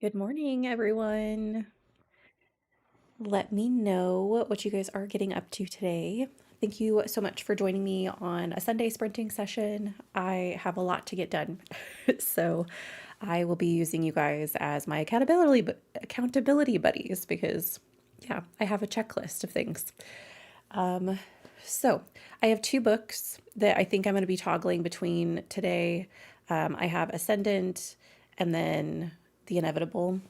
Good morning, everyone. Let me know what you guys are getting up to today. Thank you so much for joining me on a Sunday sprinting session. I have a lot to get done, so I will be using you guys as my accountability buddies because, yeah, I have a checklist of things. Um, so I have two books that I think I'm going to be toggling between today. I have Ascendant and then The Inevitable.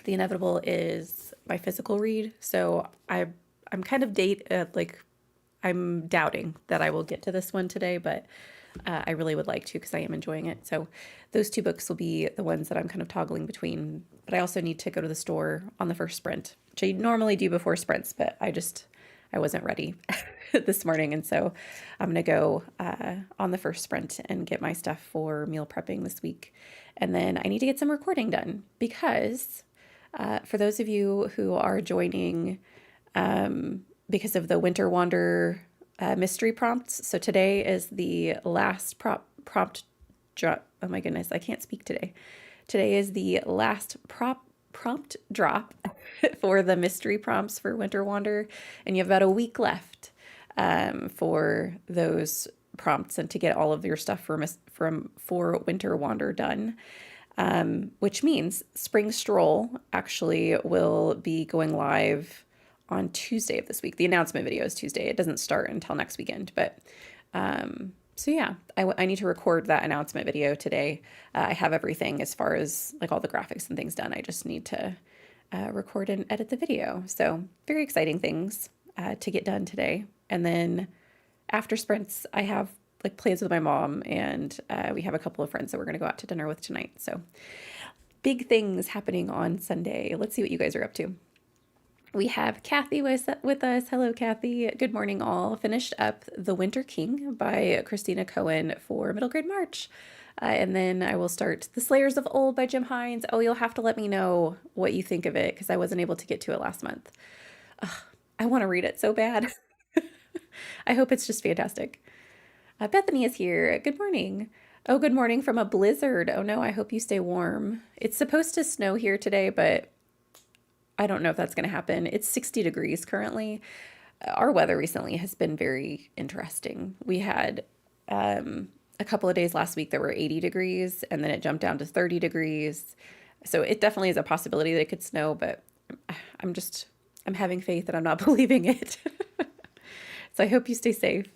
The Inevitable is my physical read, so I'm kind of I'm doubting that I will get to this one today, but I really would like to because I am enjoying it. So those two books will be the ones that I'm kind of toggling between. But I also need to go to the store on the first sprint, which I normally do before sprints, but I wasn't ready this morning, and so I'm gonna go on the first sprint and get my stuff for meal prepping this week, and then I need to get some recording done because for those of you who are joining because of the Winter Wander mystery prompts, so today is the last prompt drop. Oh my goodness, I can't speak today. Today is the last prompt drop for the mystery prompts for Winter Wander, and you have about a week left for those prompts and to get all of your stuff for Winter Wander done. Which means Spring Stroll actually will be going live on Tuesday of this week. The announcement video is Tuesday. It doesn't start until next weekend, but so yeah, I need to record that announcement video today. I have everything as far as like all the graphics and things done. I just need to record and edit the video. So very exciting things to get done today. And then after sprints, I have like plans with my mom, and we have a couple of friends that we're going to go out to dinner with tonight. So big things happening on Sunday. Let's see what you guys are up to. We have Kathy with us. Hello, Kathy. Good morning, all. Finished up The Winter King by Christina Cohen for middle grade March. And then I will start The Slayers of Old by Jim Hines. Oh, you'll have to let me know what you think of it because I wasn't able to get to it last month. Ugh, I want to read it so bad. I hope it's just fantastic. Bethany is here. Good morning. Oh, good morning from a blizzard. Oh no, I hope you stay warm. It's supposed to snow here today, but I don't know if that's going to happen. It's 60 degrees currently. Our weather recently has been very interesting. We had a couple of days last week that were 80 degrees, and then it jumped down to 30 degrees. So it definitely is a possibility that it could snow, but I'm having faith and I'm not believing it. So I hope you stay safe.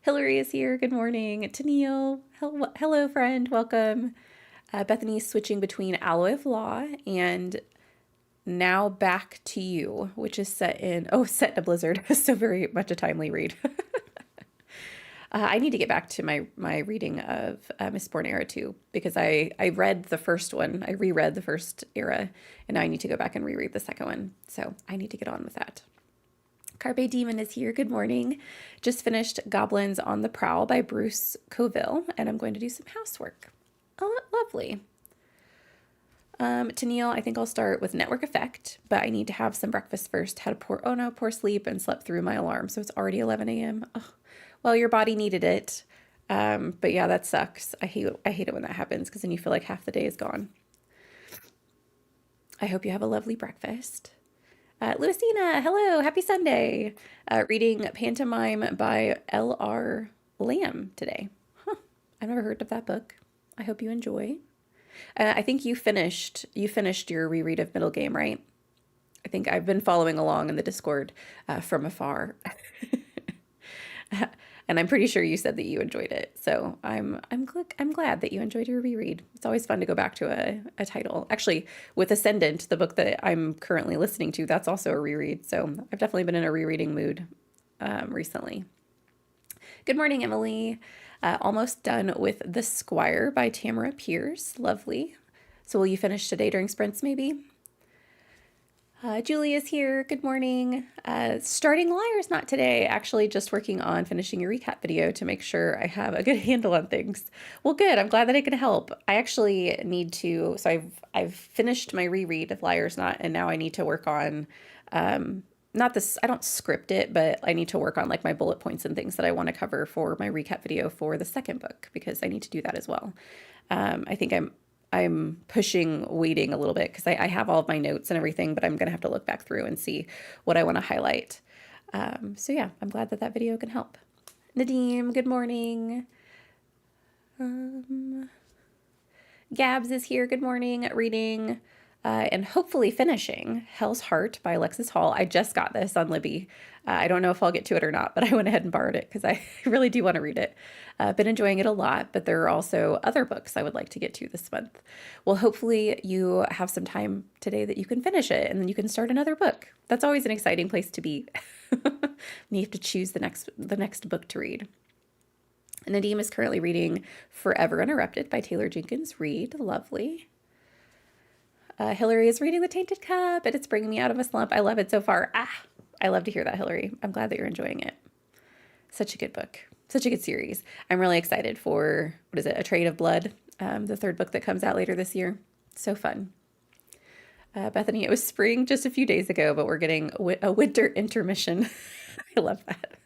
Hillary is here. Good morning. Tennille. Hello, friend. Welcome. Bethany's switching Between Alloy of Law and Now Back to You, which is set in a blizzard. So very much a timely read. I need to get back to my reading of Mistborn Era 2 because I read the first one. I reread the first era, and now I need to go back and reread the second one. So I need to get on with that. Carpe Demon is here. Good morning. Just finished Goblins on the Prowl by Bruce Coville, and I'm going to do some housework. Oh, lovely. Tennille, I think I'll start with Network Effect, but I need to have some breakfast first. Had a poor sleep and slept through my alarm, so it's already 11 a.m. Oh, well, your body needed it. But yeah, that sucks. I hate it when that happens because then you feel like half the day is gone. I hope you have a lovely breakfast. Lucina, hello, happy Sunday. Reading Pantomime by L.R. Lamb today. Huh, I've never heard of that book. I hope you enjoy. I think you finished your reread of Middle Game, right? I think I've been following along in the Discord from afar. And I'm pretty sure you said that you enjoyed it. So I'm glad that you enjoyed your reread. It's always fun to go back to a title. Actually, with Ascendant, the book that I'm currently listening to, that's also a reread. So I've definitely been in a rereading mood recently. Good morning, Emily. Almost done with The Squire by Tamara Pierce. Lovely. So will you finish today during sprints, maybe? Julie is here. Good morning. Starting Liar's Not today. Actually, just working on finishing a recap video to make sure I have a good handle on things. Well, good. I'm glad that I can help. I actually need to. So I've finished my reread of Liar's Not, and now I need to work on. Not this. I don't script it, but I need to work on like my bullet points and things that I want to cover for my recap video for the second book because I need to do that as well. I think I'm pushing waiting a little bit because I have all of my notes and everything, but I'm going to have to look back through and see what I want to highlight. So yeah, I'm glad that that video can help. Nadim, good morning. Gabs is here. Good morning. Reading and hopefully finishing Hell's Heart by Alexis Hall. I just got this on Libby. I don't know if I'll get to it or not, but I went ahead and borrowed it because I really do want to read it. Been enjoying it a lot, but there are also other books I would like to get to this month. Well, hopefully you have some time today that you can finish it and then you can start another book. That's always an exciting place to be. You have to choose the next book to read. Nadim is currently reading Forever Interrupted by Taylor Jenkins Reid. Lovely. Hillary is reading The Tainted Cup, and it's bringing me out of a slump. I love it so far. I love to hear that, Hillary. I'm glad that you're enjoying it. Such a good book. Such a good series. I'm really excited for, what is it, A Trade of Blood, the third book that comes out later this year. So fun. Bethany, it was spring just a few days ago, but we're getting a winter intermission. I love that.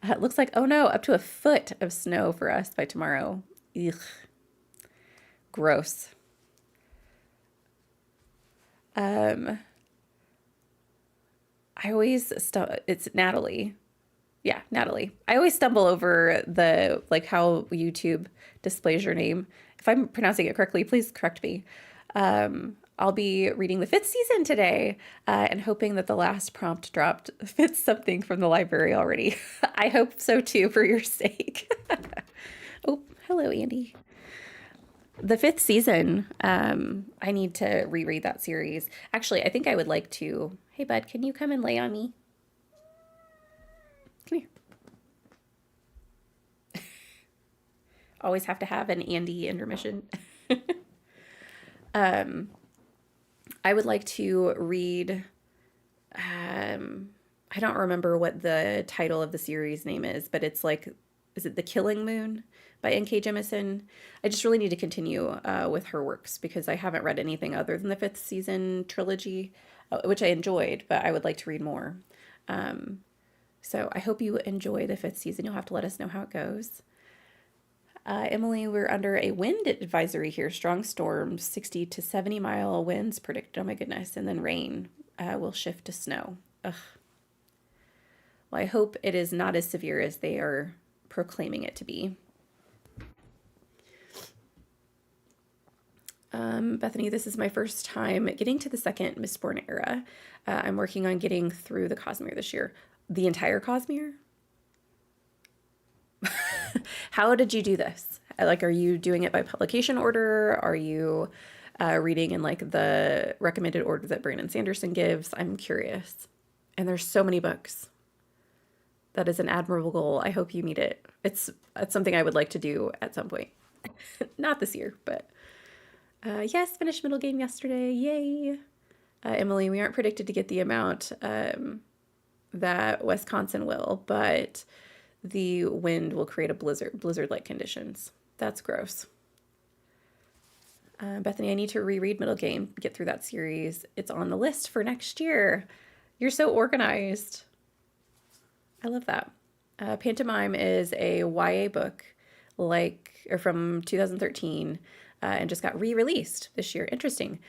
It looks like, oh no, up to a foot of snow for us by tomorrow. Ugh. Gross. I always it's Natalie. Yeah, Natalie. I always stumble over the, like, how YouTube displays your name. If I'm pronouncing it correctly, please correct me. I'll be reading the 5th season today and hoping that the last prompt dropped fits something from the library already. I hope so too, for your sake. Oh, hello, Andy. The 5th season, I need to reread that series. Actually, I think I would like to. Hey, bud, can you come and lay on me? Come here. Always have to have an Andy intermission. I would like to read, I don't remember what the title of the series name is, but it's like, is it The Killing Moon by N.K. Jemisin? I just really need to continue with her works because I haven't read anything other than the 5th season trilogy, which I enjoyed, but I would like to read more. So I hope you enjoy the 5th season. You'll have to let us know how it goes. Emily, we're under a wind advisory here. Strong storms, 60 to 70 mile winds predicted. Oh my goodness. And then rain will shift to snow. Ugh. Well, I hope it is not as severe as they are proclaiming it to be. Bethany, this is my first time getting to the second Mistborn era. I'm working on getting through the Cosmere this year. The entire Cosmere? How did you do this? Like, are you doing it by publication order? Are you reading in like the recommended order that Brandon Sanderson gives? I'm curious. And there's so many books. That is an admirable goal. I hope you meet it. It's something I would like to do at some point. Not this year, but yes, finished middle game yesterday. Yay. Emily, we aren't predicted to get the amount that Wisconsin will, but the wind will create a blizzard-like conditions. That's gross. Bethany, I need to reread Middle Game, get through that series. It's on the list for next year. You're so organized. I love that. Pantomime is a YA book from 2013 and just got re-released this year. Interesting.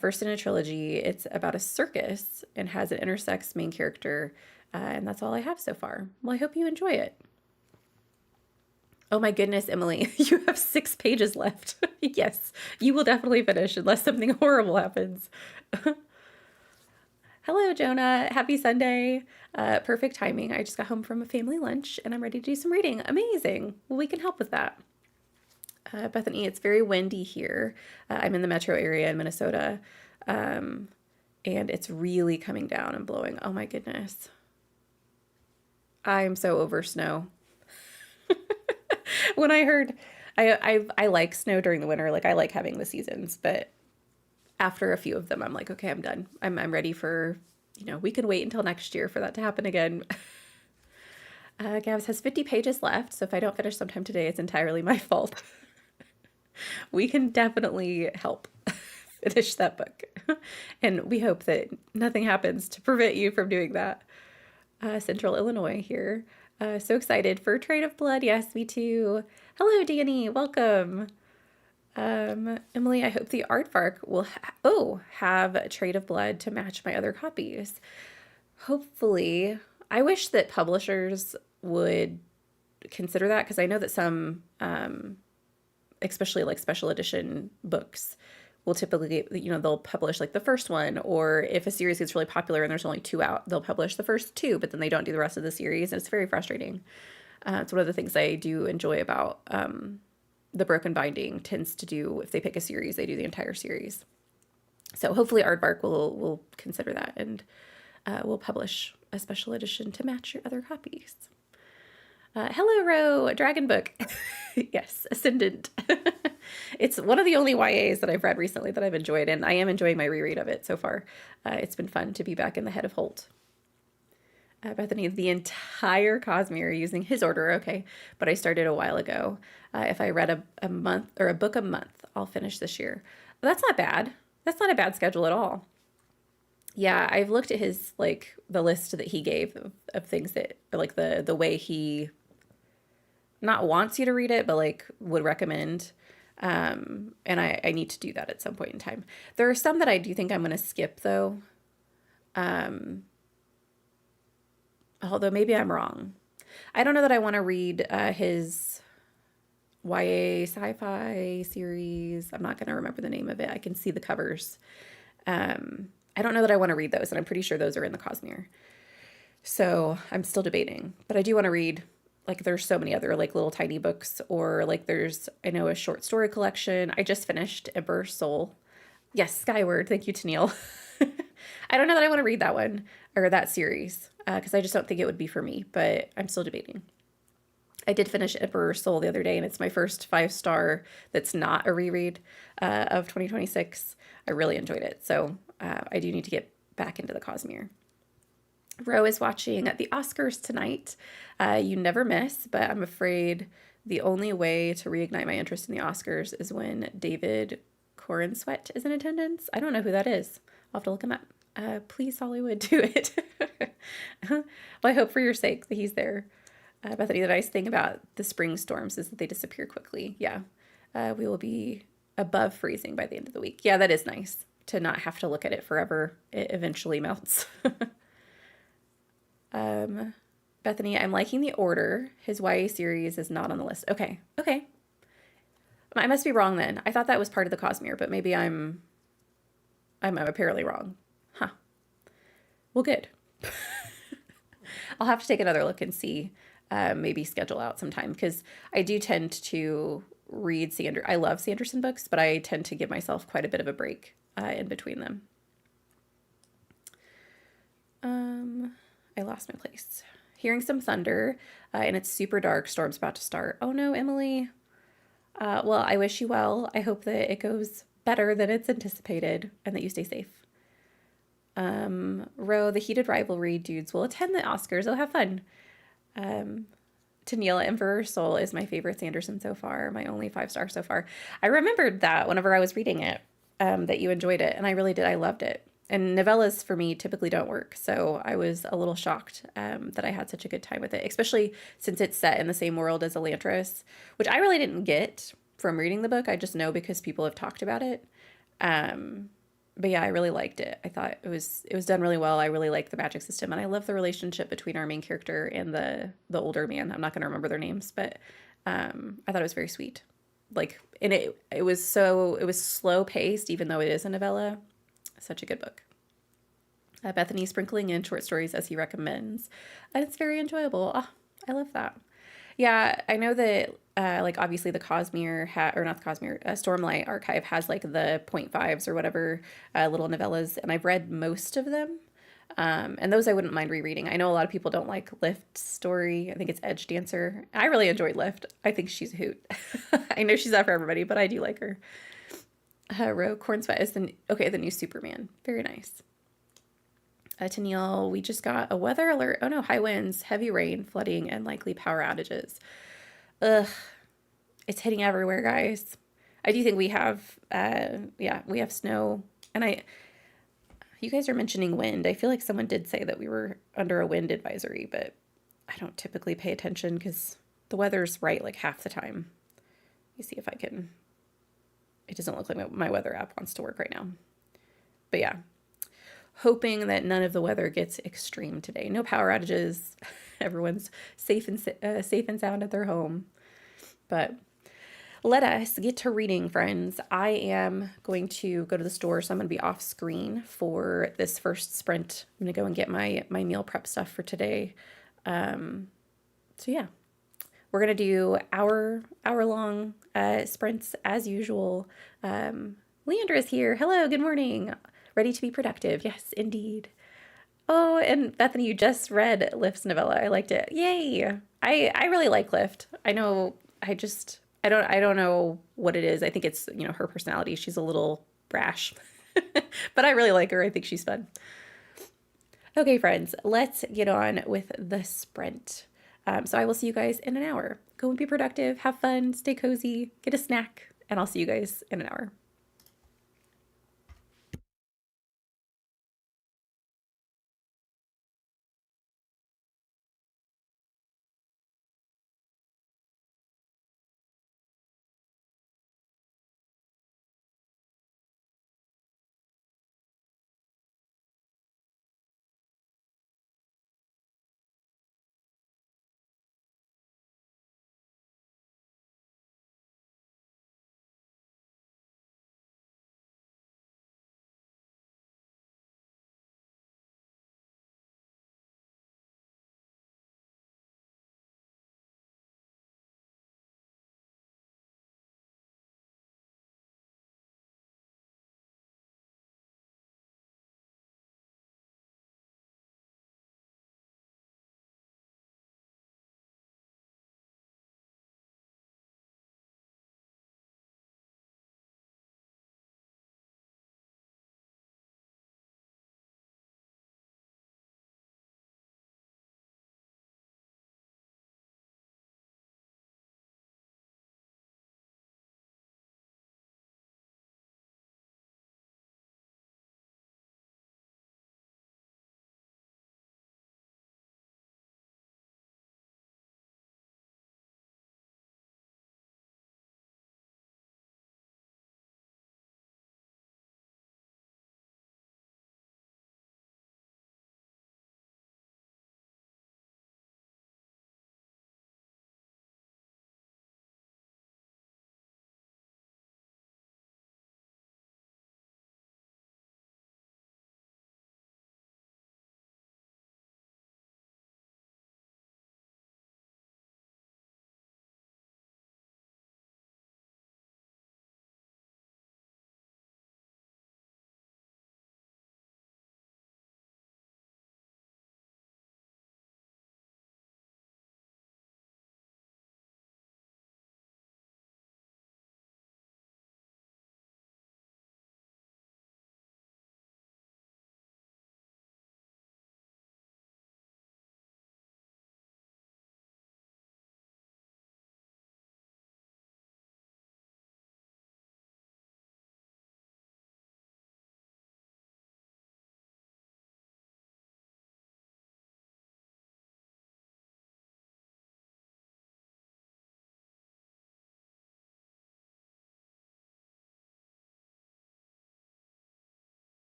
First in a trilogy. It's about a circus and has an intersex main character. And that's all I have so far. Well, I hope you enjoy it. Oh my goodness, Emily, you have 6 pages left. Yes, you will definitely finish unless something horrible happens. Hello, Jonah. Happy Sunday. Perfect timing. I just got home from a family lunch and I'm ready to do some reading. Amazing. Well, we can help with that. Bethany, it's very windy here. I'm in the metro area in Minnesota. And it's really coming down and blowing. Oh my goodness. I'm so over snow. When I heard, I like snow during the winter. Like, I like having the seasons, but after a few of them, I'm like, okay, I'm done. I'm ready for, we can wait until next year for that to happen again. Gabs has 50 pages left, so if I don't finish sometime today, it's entirely my fault. We can definitely help finish that book. And we hope that nothing happens to prevent you from doing that. Central Illinois here. So excited for Trade of Blood. Yes, me too. Hello, Danny. Welcome. Emily, I hope the aardvark will have a Trade of Blood to match my other copies. Hopefully, I wish that publishers would consider that because I know that some, especially like special edition books, will typically, they'll publish like the first one, or if a series gets really popular and there's only two out, they'll publish the first two, but then they don't do the rest of the series, and it's very frustrating. It's one of the things I do enjoy about the Broken Binding tends to do, if they pick a series, they do the entire series. So hopefully Aardvark will consider that and will publish a special edition to match your other copies. Hello, Ro, a dragon book. Yes, Ascendant. It's one of the only YAs that I've read recently that I've enjoyed, and I am enjoying my reread of it so far. It's been fun to be back in the Head of Holt. Bethany, the entire Cosmere using his order, okay, but I started a while ago. If I read a month or a book a month, I'll finish this year. Well, that's not bad. That's not a bad schedule at all. Yeah, I've looked at his, like, the list that he gave of things that are like the way he not wants you to read it, but like would recommend. And I need to do that at some point in time. There are some that I do think I'm going to skip though. Although maybe I'm wrong. I don't know that I want to read his YA sci-fi series. I'm not going to remember the name of it. I can see the covers. I don't know that I want to read those, and I'm pretty sure those are in the Cosmere. So I'm still debating, but I do want to read, like, there's so many other like little tiny books, or like there's, I know, a short story collection. I just finished Emperor's Soul. Yes, Skyward. Thank you, Tennille. I don't know that I want to read that one or that series because I just don't think it would be for me, but I'm still debating. I did finish Emperor's Soul the other day, and it's my first 5-star that's not a reread of 2026. I really enjoyed it, so I do need to get back into the Cosmere. Ro is watching the Oscars tonight. You never miss, but I'm afraid the only way to reignite my interest in the Oscars is when David Corenswet is in attendance. I don't know who that is. I'll have to look him up. Please, Hollywood, do it. Well, I hope for your sake that he's there. Bethany, the nice thing about the spring storms is that they disappear quickly. Yeah, we will be above freezing by the end of the week. Yeah, that is nice to not have to look at it forever. It eventually melts. Bethany, I'm liking the order. His YA series is not on the list. Okay. I must be wrong then. I thought that was part of the Cosmere, but maybe I'm apparently wrong. Huh. Well, good. I'll have to take another look and see, maybe schedule out some time, because I do tend to read I love Sanderson books, but I tend to give myself quite a bit of a break in between them. I lost my place. Hearing some thunder, and it's super dark. Storm's about to start. Oh no, Emily. Well, I wish you well. I hope that it goes better than it's anticipated and that you stay safe. Ro, the heated rivalry dudes will attend the Oscars. They'll have fun. Tennille, Emperor's Soul is my favorite Sanderson so far. My only 5-star so far. I remembered that whenever I was reading it, that you enjoyed it, and I really did. I loved it. And novellas for me typically don't work, so I was a little shocked that I had such a good time with it, especially since it's set in the same world as Elantris, which I really didn't get from reading the book. I just know because people have talked about it. But yeah, I really liked it. I thought it was done really well. I really liked the magic system, and I love the relationship between our main character and the older man. I'm not going to remember their names, but I thought it was very sweet. Like, and it was slow paced, even though it is a novella. Such a good book. Bethany sprinkling in short stories as he recommends, and it's very enjoyable. Oh, I love that. Yeah, I know that like obviously the Cosmere or not the Cosmere, Stormlight Archive has like the 0.5s or whatever little novellas, and I've read most of them. And those I wouldn't mind rereading. I know a lot of people don't like Lift's story. I think it's Edge Dancer. I really enjoyed Lift. I think she's a hoot. I know she's not for everybody, but I do like her. Ro Cornsweat is the new Superman. Very nice. Tennille, we just got a weather alert. Oh no, high winds, heavy rain, flooding, and likely power outages. Ugh, it's hitting everywhere, guys. I do think we have, we have snow, and you guys are mentioning wind. I feel like someone did say that we were under a wind advisory, but I don't typically pay attention because the weather's right like half the time. Let me see if I can it doesn't look like my weather app wants to work right now. But yeah, hoping that none of the weather gets extreme today. No power outages. Everyone's safe and sound at their home. But let us get to reading, friends. I am going to go to the store, so I'm going to be off screen for this first sprint. I'm going to go and get my meal prep stuff for today. So yeah, we're going to do hour long sprints as usual. Leandra is here. Hello, good morning. Ready to be productive. Yes, indeed. Oh, and Bethany, you just read Lift's novella. I liked it. Yay. I really like Lift. I know I don't know what it is. I think it's, her personality. She's a little brash. But I really like her. I think she's fun. Okay, friends, let's get on with the sprint. So I will see you guys in an hour. Go and be productive, have fun, stay cozy, get a snack, and I'll see you guys in an hour.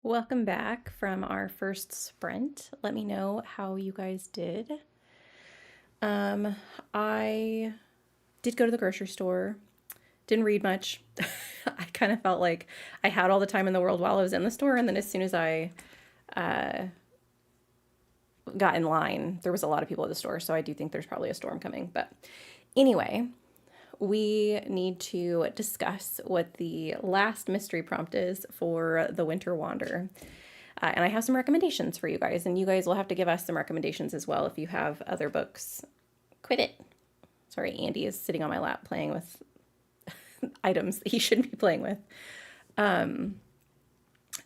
Welcome back from our first sprint. Let me know how you guys did. I did go to the grocery store. Didn't read much. I kind of felt like I had all the time in the world while I was in the store, and then as soon as I got in line, there was a lot of people at the store, so I do think there's probably a storm coming. But anyway, we need to discuss what the last mystery prompt is for the Winter Wander. And I have some recommendations for you guys, and you guys will have to give us some recommendations as well if you have other books. Quit it. Sorry, Andy is sitting on my lap playing with items that he shouldn't be playing with.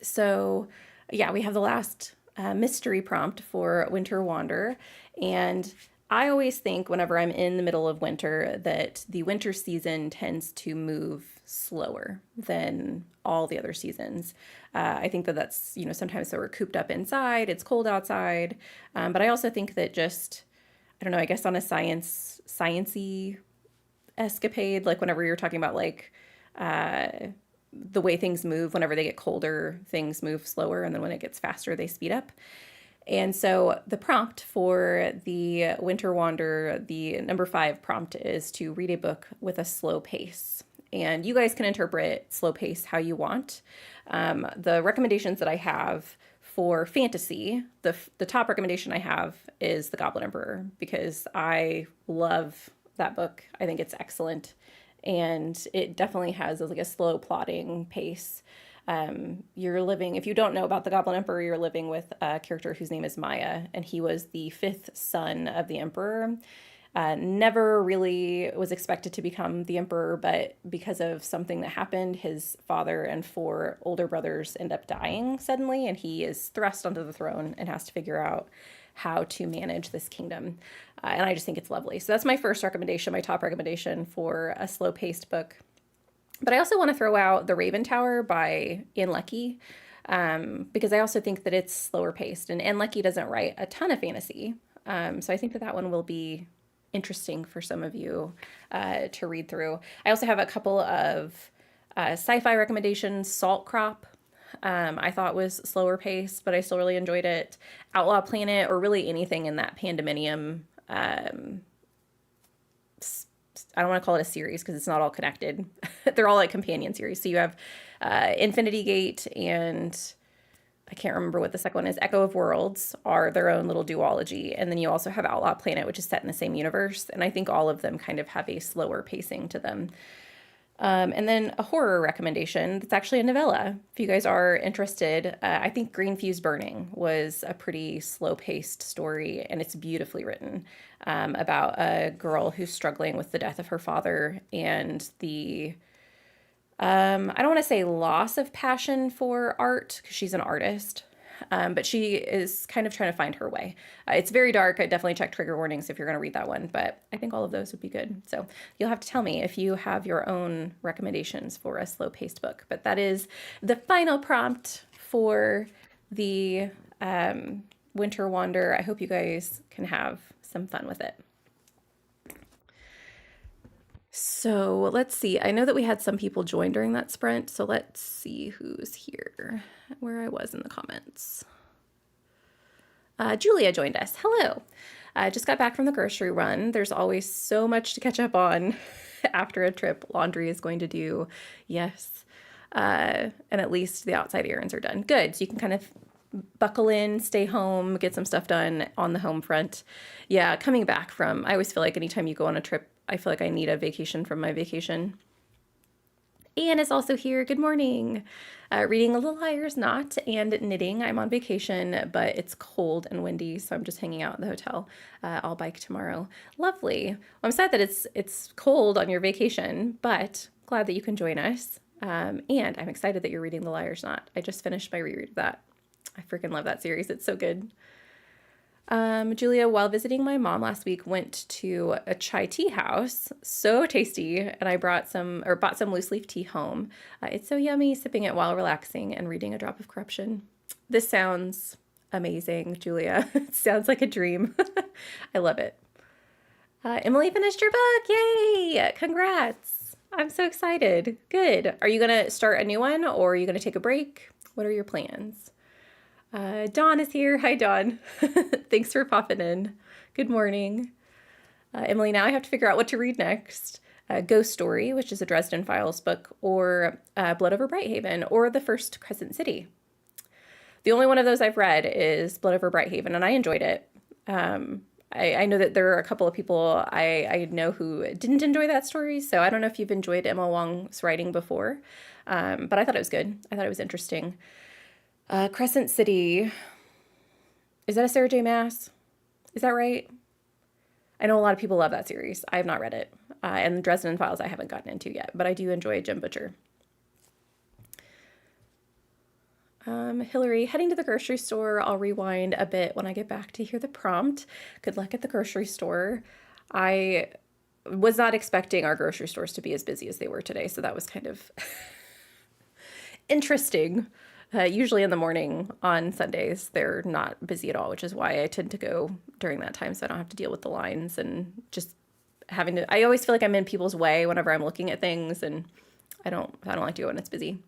So, yeah, we have the last mystery prompt for Winter Wander. And I always think whenever I'm in the middle of winter that the winter season tends to move slower than all the other seasons. I think that that's, sometimes so we're cooped up inside, it's cold outside. But I also think that just, I don't know, I guess on a sciencey escapade, like whenever you're talking about like the way things move, whenever they get colder, things move slower. And then when it gets faster, they speed up. And so the prompt for the Winter Wander, the number 5 prompt is to read a book with a slow pace. And you guys can interpret slow pace how you want. The recommendations that I have for fantasy, the top recommendation I have is The Goblin Emperor, because I love that book. I think it's excellent. And it definitely has like a slow plodding pace. You're living, if you don't know about the Goblin Emperor, you're living with a character whose name is Maya, and he was the 5th son of the Emperor. Never really was expected to become the Emperor, but because of something that happened, his father and 4 older brothers end up dying suddenly, and he is thrust onto the throne and has to figure out how to manage this kingdom. And I just think it's lovely. So that's my first recommendation, my top recommendation for a slow-paced book. But I also want to throw out The Raven Tower by Ann Leckie, because I also think that it's slower paced. And Ann Leckie doesn't write a ton of fantasy. So I think that that one will be interesting for some of you to read through. I also have a couple of sci-fi recommendations. Salt Crop, I thought was slower paced, but I still really enjoyed it. Outlaw Planet, or really anything in that Pandemonium. I don't want to call it a series because it's not all connected. They're all like companion series. So you have Infinity Gate and I can't remember what the second one is. Echo of Worlds are their own little duology. And then you also have Outlaw Planet, which is set in the same universe. And I think all of them kind of have a slower pacing to them. And then a horror recommendation that's actually a novella. If you guys are interested, I think Green Fuse Burning was a pretty slow-paced story, and it's beautifully written, about a girl who's struggling with the death of her father and the, I don't want to say loss of passion for art, because she's an artist, but she is kind of trying to find her way. It's very dark. I definitely check trigger warnings if you're going to read that one, but I think all of those would be good. So you'll have to tell me if you have your own recommendations for a slow-paced book. But that is the final prompt for the Winter Wander. I hope you guys can have some fun with it. So let's see. I know that we had some people join during that sprint, so let's see who's here, where I was in the comments. Julia joined us. Hello. I just got back from the grocery run. There's always so much to catch up on after a trip. Laundry is going to do. Yes. And at least the outside errands are done. Good. So you can kind of buckle in, stay home, get some stuff done on the home front. Yeah, coming back from, I always feel like anytime you go on a trip, I feel like I need a vacation from my vacation. Anne is also here. Good morning. Reading A Little Liar's Knot and knitting. I'm on vacation, but it's cold and windy, so I'm just hanging out at the hotel. I'll bike tomorrow. Lovely. Well, I'm sad that it's cold on your vacation, but glad that you can join us. And I'm excited that you're reading The Liar's Knot. I just finished my reread of that. I freaking love that series. It's so good. Julia, while visiting my mom last week, went to a chai tea house. So tasty. And I bought some loose leaf tea home. It's so yummy, sipping it while relaxing and reading A Drop of Corruption. This sounds amazing, Julia. It sounds like a dream. I love it. Emily finished your book. Yay! Congrats. I'm so excited. Good. Are you going to start a new one or are you going to take a break? What are your plans? Dawn is here. Hi, Dawn. Thanks for popping in. Good morning. Emily, now I have to figure out what to read next. Ghost Story, which is a Dresden Files book, or Blood Over Brighthaven, or The First Crescent City. The only one of those I've read is Blood Over Brighthaven, and I enjoyed it. I know that there are a couple of people I know who didn't enjoy that story, so I don't know if you've enjoyed Emma Wong's writing before, but I thought it was good. I thought it was interesting. Crescent City, is that a Sarah J. Maas? Is that right? I know a lot of people love that series. I have not read it. And Dresden Files I haven't gotten into yet, but I do enjoy Jim Butcher. Hillary, heading to the grocery store. I'll rewind a bit when I get back to hear the prompt. Good luck at the grocery store. I was not expecting our grocery stores to be as busy as they were today, so that was kind of interesting. Usually in the morning on Sundays, they're not busy at all, which is why I tend to go during that time so I don't have to deal with the lines and just having to, I always feel like I'm in people's way whenever I'm looking at things, and I don't like to go when it's busy.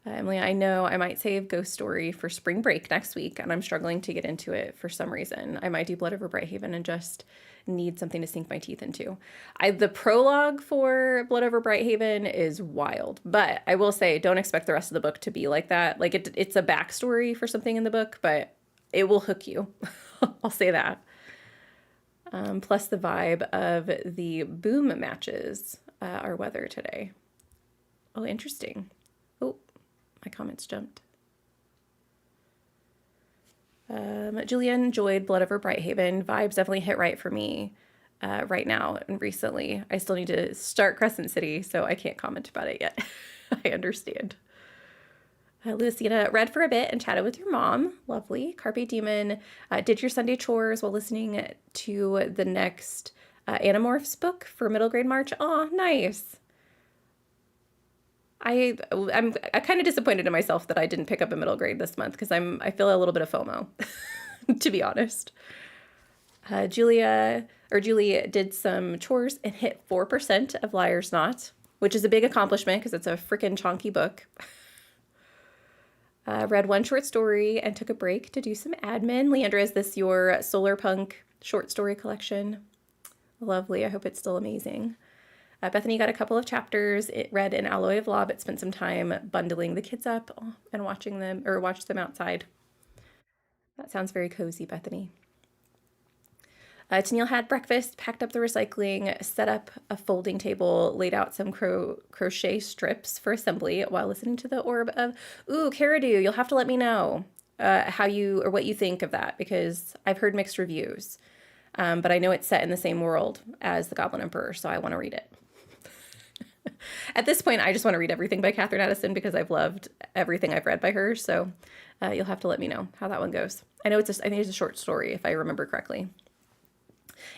Emily, I know I might save Ghost Story for spring break next week, and I'm struggling to get into it for some reason. I might do Blood Over Brighthaven and just need something to sink my teeth into. The prologue for Blood Over Brighthaven is wild, but I will say don't expect the rest of the book to be like that. Like it's a backstory for something in the book, but it will hook you. I'll say that. Plus the vibe of the boom matches are weather today. Oh, interesting. Oh, my comments jumped. Julia enjoyed Blood Over Brighthaven. Vibes definitely hit right for me right now and recently. I still need to start Crescent City, so I can't comment about it yet. I understand. Lucina, read for a bit and chatted with your mom. Lovely. Carpe Demon, did your Sunday chores while listening to the next Animorphs book for middle grade March. Oh, nice. I'm kind of disappointed in myself that I didn't pick up a middle grade this month because I feel a little bit of FOMO, to be honest. Julie did some chores and hit 4% of Liar's Knot, which is a big accomplishment because it's a freaking chonky book. Read one short story and took a break to do some admin. Leandra, is this your Solar Punk short story collection? Lovely. I hope it's still amazing. Bethany got a couple of chapters. It read an Alloy of Law, but spent some time bundling the kids up and watch them outside. That sounds very cozy, Bethany. Tennille had breakfast, packed up the recycling, set up a folding table, laid out some crochet strips for assembly while listening to the Orb of, Caradu. You'll have to let me know what you think of that, because I've heard mixed reviews. But I know it's set in the same world as the Goblin Emperor, so I want to read it. At this point, I just want to read everything by Catherine Addison because I've loved everything I've read by her. So you'll have to let me know how that one goes. I think it's a short story, if I remember correctly.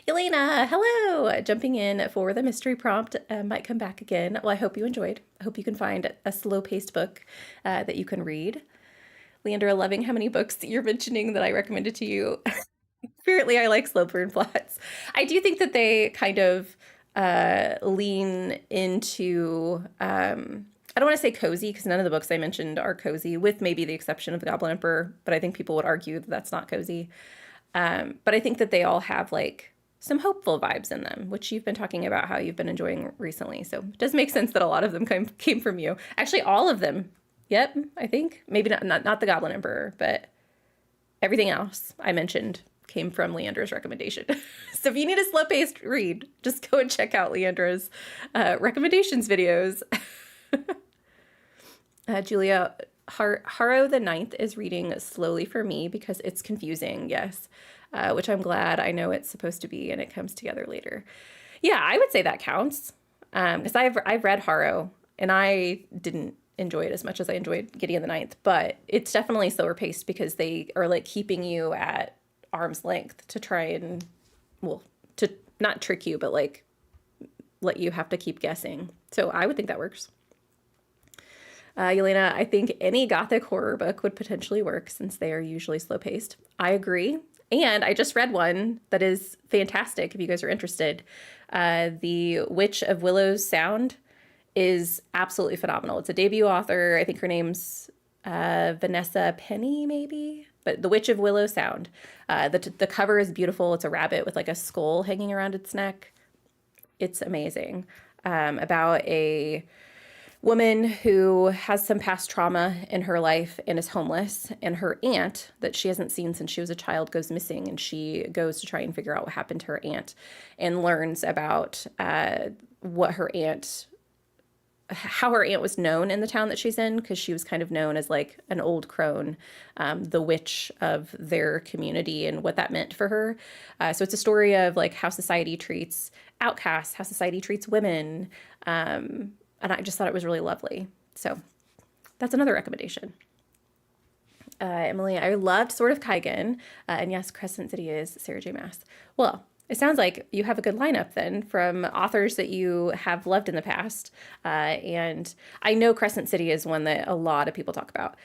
Elena, hello! Jumping in for the mystery prompt. Might come back again. Well, I hope you enjoyed. I hope you can find a slow-paced book that you can read. Leandra, loving how many books you're mentioning that I recommended to you. Apparently, I like slow burn plots. I do think that they kind of lean into, I don't want to say cozy, because none of the books I mentioned are cozy, with maybe the exception of the Goblin Emperor, but I think people would argue that that's not cozy. But I think that they all have like some hopeful vibes in them, which you've been talking about how you've been enjoying recently. So it does make sense that a lot of them came from you. Actually, all of them. Yep, I think. Maybe not the Goblin Emperor, but everything else I mentioned came from Leandra's recommendation. So if you need a slow-paced read, just go and check out Leandra's recommendations videos. Julia, Harrow the Ninth is reading slowly for me because it's confusing, yes, which I'm glad. I know it's supposed to be, and it comes together later. Yeah, I would say that counts, because I've read Harrow, and I didn't enjoy it as much as I enjoyed Gideon the Ninth, but it's definitely slower paced because they are like keeping you at arm's length to try and, well, to not trick you, but like let you have to keep guessing. So I would think that works. Yelena, I think any gothic horror book would potentially work since they are usually slow paced. I agree. And I just read one that is fantastic if you guys are interested. The Witch of Willow's Sound is absolutely phenomenal. It's a debut author. I think her name's Vanessa Penny, maybe, but The Witch of Willow Sound. The cover is beautiful. It's a rabbit with like a skull hanging around its neck. It's amazing. About a woman who has some past trauma in her life and is homeless, and her aunt that she hasn't seen since she was a child goes missing, and she goes to try and figure out what happened to her aunt and learns about what her aunt how her aunt was known in the town that she's in, because she was kind of known as like an old crone, the witch of their community, and what that meant for her. So it's a story of like how society treats outcasts, how society treats women. And I just thought it was really lovely. So that's another recommendation. Emily, I loved Sword of Kaigen. And yes, Crescent City is Sarah J. Maas. Well, it sounds like you have a good lineup then from authors that you have loved in the past. And I know Crescent City is one that a lot of people talk about.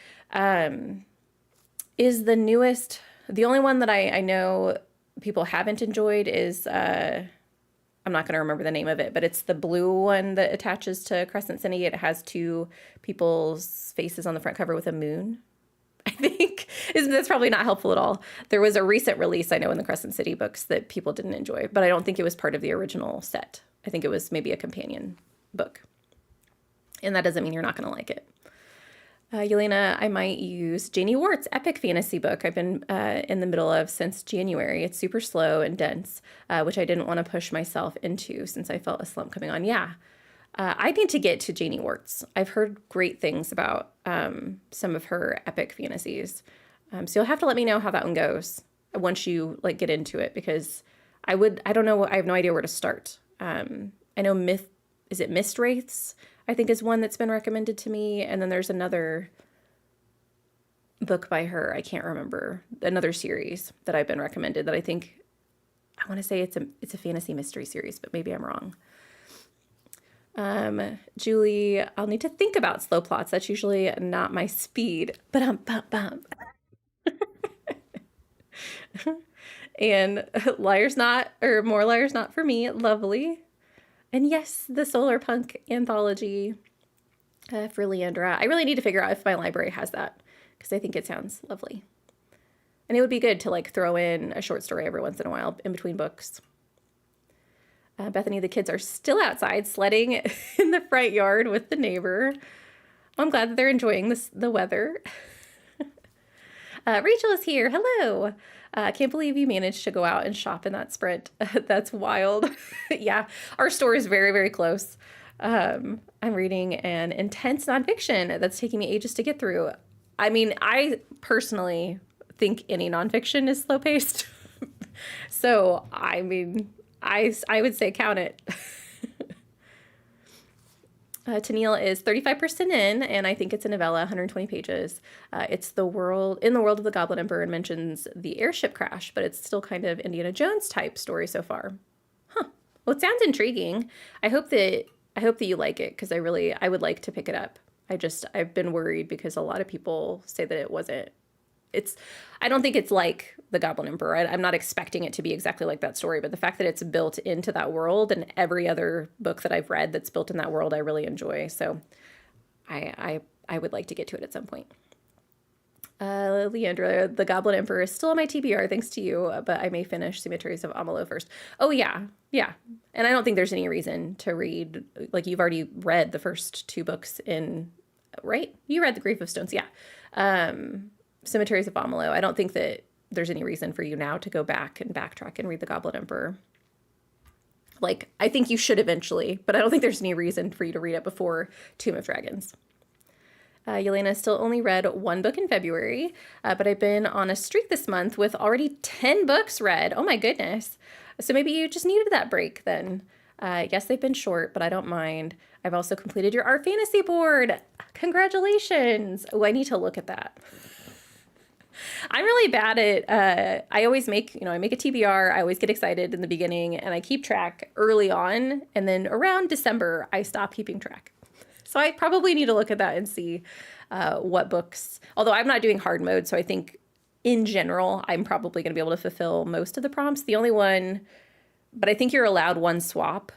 Is the newest, the only one that I know people haven't enjoyed is, I'm not going to remember the name of it, but it's the blue one that attaches to Crescent City. It has two people's faces on the front cover with a moon. I think that's probably not helpful at all. There was a recent release, I know, in the Crescent City books that people didn't enjoy, but I don't think it was part of the original set. I think it was maybe a companion book. And that doesn't mean you're not going to like it. Yelena, I might use Janie Wart's epic fantasy book I've been in the middle of since January. It's super slow and dense, which I didn't want to push myself into since I felt a slump coming on. Yeah, I need to get to Janie Wart's. I've heard great things about some of her epic fantasies. So you'll have to let me know how that one goes once you like get into it, because I don't know, I have no idea where to start. I know is it Mist Wraiths? I think is one that's been recommended to me. And then there's another book by her. I can't remember, another series that I've been recommended that I want to say it's a fantasy mystery series, but maybe I'm wrong. Julie, I'll need to think about slow plots. That's usually not my speed, but and More Liars Not for Me. Lovely. And yes, the Solar Punk anthology for Leandra. I really need to figure out if my library has that, because I think it sounds lovely. And it would be good to like throw in a short story every once in a while in between books. Bethany, the kids are still outside sledding in the front yard with the neighbor. I'm glad that they're enjoying the weather. Rachel is here. Hello. I can't believe you managed to go out and shop in that Sprint. That's wild. Yeah, our store is very, very close. I'm reading an intense nonfiction that's taking me ages to get through. I mean, I personally think any nonfiction is slow paced. So, I mean, I would say count it. Tennille is 35% in, and I think it's a novella, 120 pages. It's in the world of the Goblin Emperor, and mentions the airship crash, but it's still kind of Indiana Jones type story so far. Huh. Well, it sounds intriguing. I hope that you like it, because I would like to pick it up. I've been worried because a lot of people say that it wasn't. I don't think it's like the Goblin Emperor. I'm not expecting it to be exactly like that story, but the fact that it's built into that world, and every other book that I've read that's built in that world, I really enjoy. So I would like to get to it at some point. Leandra, the Goblin Emperor is still on my TBR, thanks to you, but I may finish Cemeteries of Amalur first. Oh, yeah. Yeah. And I don't think there's any reason to read, like, you've already read the first two books right? You read The Grief of Stones, yeah. Cemeteries of Amalur. I don't think that there's any reason for you now to go back and backtrack and read The Goblin Emperor. Like, I think you should eventually, but I don't think there's any reason for you to read it before Tomb of Dragons. Yelena still only read one book in February, but I've been on a streak this month with already 10 books read. Oh my goodness. So maybe you just needed that break then. Yes, they've been short, but I don't mind. I've also completed your art fantasy board. Congratulations. Oh, I need to look at that. I'm really bad at, I always make a TBR. I always get excited in the beginning, and I keep track early on. And then around December, I stop keeping track. So I probably need to look at that and see what books, although I'm not doing hard mode. So I think in general, I'm probably going to be able to fulfill most of the prompts. The only one, but I think you're allowed one swap.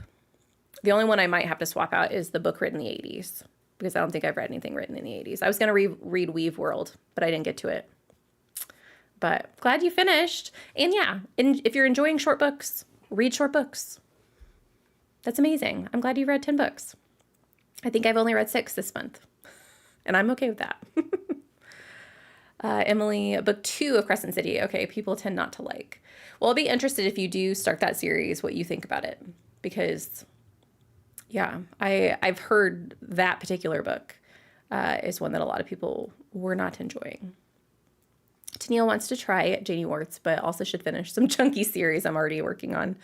The only one I might have to swap out is the book written in the 80s. because I don't think I've read anything written in the 80s. I was going to read Weave World, but I didn't get to it. But glad you finished. And yeah, if you're enjoying short books, read short books. That's amazing. I'm glad you read 10 books. I think I've only read 6 this month, and I'm okay with that. Emily, book 2 of Crescent City. Okay, people tend not to like. Well, I'll be interested if you do start that series, what you think about it. Because, yeah, I've heard that particular book is one that a lot of people were not enjoying. Tennille wants to try Janie Warts, but also should finish some chunky series I'm already working on.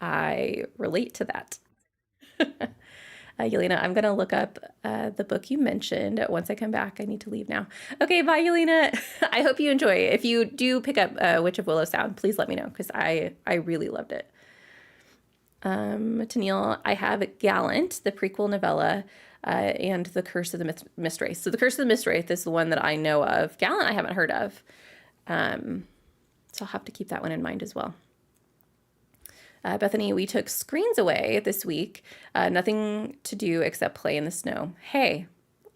I relate to that. Yelena, I'm going to look up the book you mentioned. Once I come back, I need to leave now. Okay, bye, Yelena. I hope you enjoy. If you do pick up Witch of Willow Sound, please let me know, because I really loved it. Tennille, I have Gallant, the prequel novella, and The Curse of the Mist Wraith. So The Curse of the Mist Wraith is the one that I know of. Gallant I haven't heard of. So I'll have to keep that one in mind as well. Bethany, we took screens away this week. Nothing to do except play in the snow. Hey,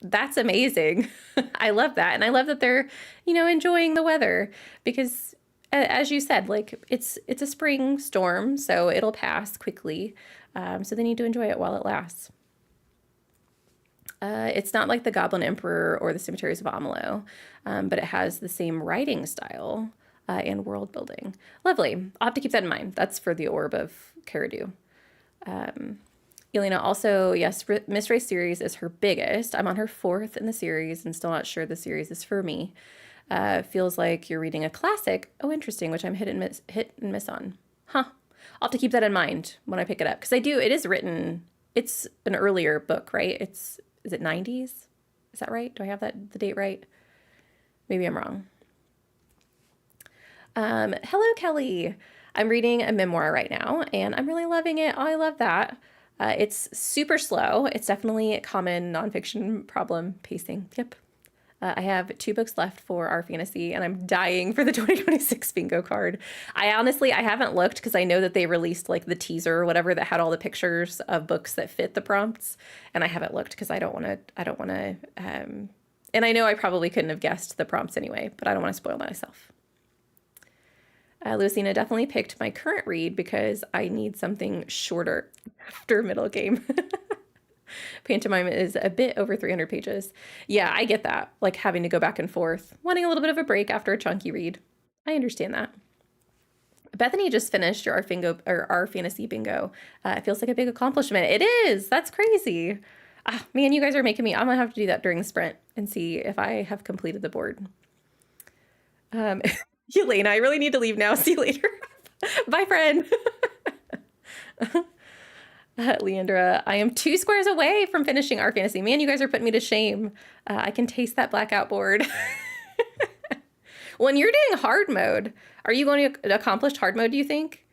that's amazing. I love that. And I love that they're, enjoying the weather, because as you said, like it's a spring storm, so it'll pass quickly. So they need to enjoy it while it lasts. It's not like The Goblin Emperor or The Cemeteries of Amalur, but it has the same writing style and world building. Lovely. I'll have to keep that in mind. That's for the Orb of Caradu. Elena, also, yes, Miss Race series is her biggest. I'm on her 4th in the series and still not sure the series is for me. Feels like you're reading a classic. Oh, interesting, which I'm hit and miss on. Huh. I'll have to keep that in mind when I pick it up, because it is written, it's an earlier book, right? Is it 90s? Is that right? Do I have the date right? Maybe I'm wrong. Hello, Kelly. I'm reading a memoir right now, and I'm really loving it. Oh, I love that. It's super slow. It's definitely a common nonfiction problem, pacing. Yep. I have 2 books left for our fantasy, and I'm dying for the 2026 bingo card. I haven't looked, because I know that they released like the teaser or whatever that had all the pictures of books that fit the prompts, and I haven't looked because I don't want to, and I know I probably couldn't have guessed the prompts anyway, but I don't want to spoil myself. Lucina, definitely picked my current read because I need something shorter after middle game. Pantomime is a bit over 300 pages. Yeah, I get that. Like having to go back and forth, wanting a little bit of a break after a chunky read. I understand that. Bethany just finished our fantasy bingo. It feels like a big accomplishment. It is. That's crazy. Man, you guys are making me. I'm gonna have to do that during the sprint and see if I have completed the board. Elena, I really need to leave now. See you later. Bye, friend. Leandra, I am 2 squares away from finishing our fantasy. Man, you guys are putting me to shame. I can taste that blackout board. When you're doing hard mode, are you going to accomplish hard mode, do you think?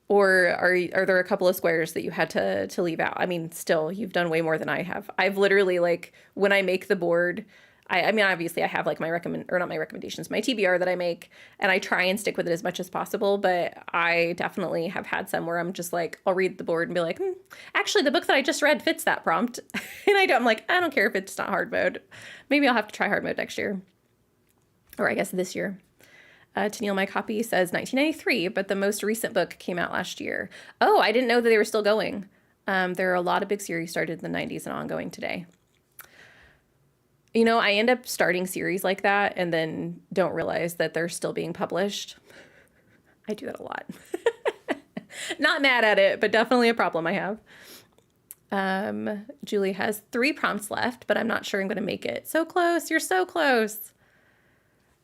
Or are there a couple of squares that you had to leave out? I mean, still, you've done way more than I have. I've literally, like, when I make the board, I mean, obviously I have like my not my recommendations, my TBR that I make, and I try and stick with it as much as possible. But I definitely have had some where I'm just like, I'll read the board and be like, actually the book that I just read fits that prompt. And I'm like, I don't care if it's not hard mode. Maybe I'll have to try hard mode next year. Or I guess this year. Tennille, my copy says 1993, but the most recent book came out last year. Oh, I didn't know that they were still going. There are a lot of big series started in the 90s and ongoing today. I end up starting series like that and then don't realize that they're still being published. I do that a lot. Not mad at it, but definitely a problem I have. Julie has 3 prompts left, but I'm not sure I'm going to make it. So close. You're so close.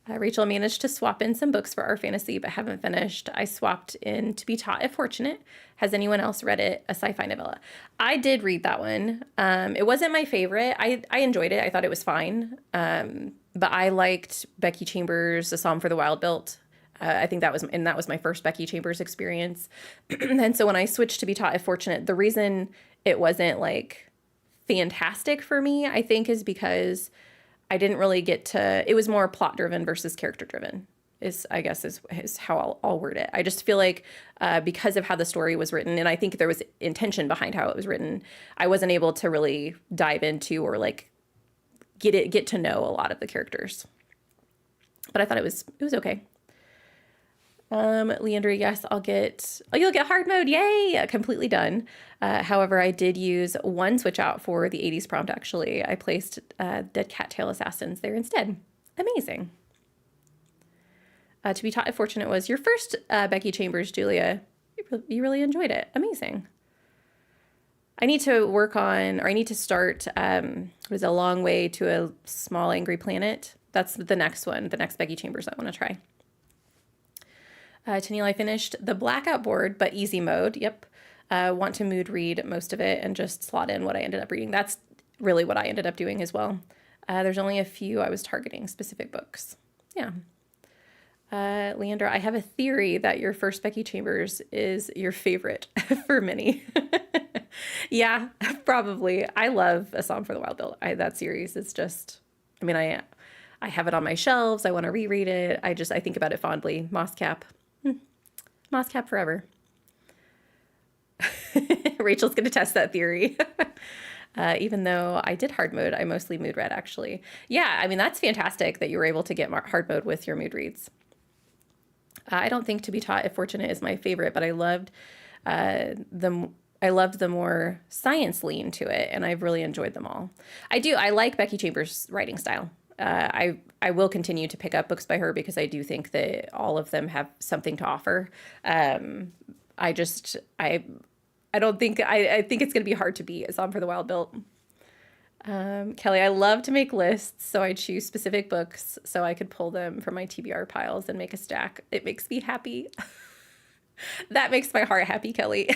Rachel managed to swap in some books for our fantasy, but haven't finished. I swapped in To Be Taught If Fortunate. Has anyone else read it? A sci-fi novella. I did read that one. It wasn't my favorite. I enjoyed it. I thought it was fine. But I liked Becky Chambers' A Psalm for the Wild Built. I think that was my first Becky Chambers experience. And so when I switched To Be Taught If Fortunate, the reason it wasn't like fantastic for me, I think, is because I didn't really get to, it was more plot driven versus character driven is I guess is how I'll word it. I just feel like because of how the story was written, and I think there was intention behind how it was written, I wasn't able to really dive into or like get to know a lot of the characters. But I thought it was okay. Leandra, yes, you'll get hard mode. Yay! Completely done. However, I did use one switch out for the 80s prompt, actually. I placed Dead Cattail Assassins there instead. Amazing. To be taught if fortunate was your first Becky Chambers, Julia. You really enjoyed it. Amazing. I need to work on, or I need to start, what is A Long Way to a Small Angry Planet. That's the next one, the next Becky Chambers I want to try. Tennille, I finished the blackout board, but easy mode. Yep. Want to mood read most of it and just slot in what I ended up reading. That's really what I ended up doing as well. There's only a few I was targeting specific books. Yeah. Leandra, I have a theory that your first Becky Chambers is your favorite for many. Yeah, probably. I love A Song for the Wild Bill. That series is just, I mean, I have it on my shelves. I want to reread it. I think about it fondly. Moss Cap. Moss Cap forever. Rachel's going to test that theory. Even though I did hard mode, I mostly mood read actually. Yeah, I mean, that's fantastic that you were able to get hard mode with your mood reads. I don't think To Be Taught If Fortunate is my favorite, but I loved the more science lean to it, and I've really enjoyed them all. I like Becky Chambers' writing style. I will continue to pick up books by her because I do think that all of them have something to offer. I don't think I think it's gonna be hard to beat A Song for the Wild Built. Kelly, I love to make lists, so I choose specific books so I could pull them from my TBR piles and make a stack. It makes me happy. That makes my heart happy, Kelly.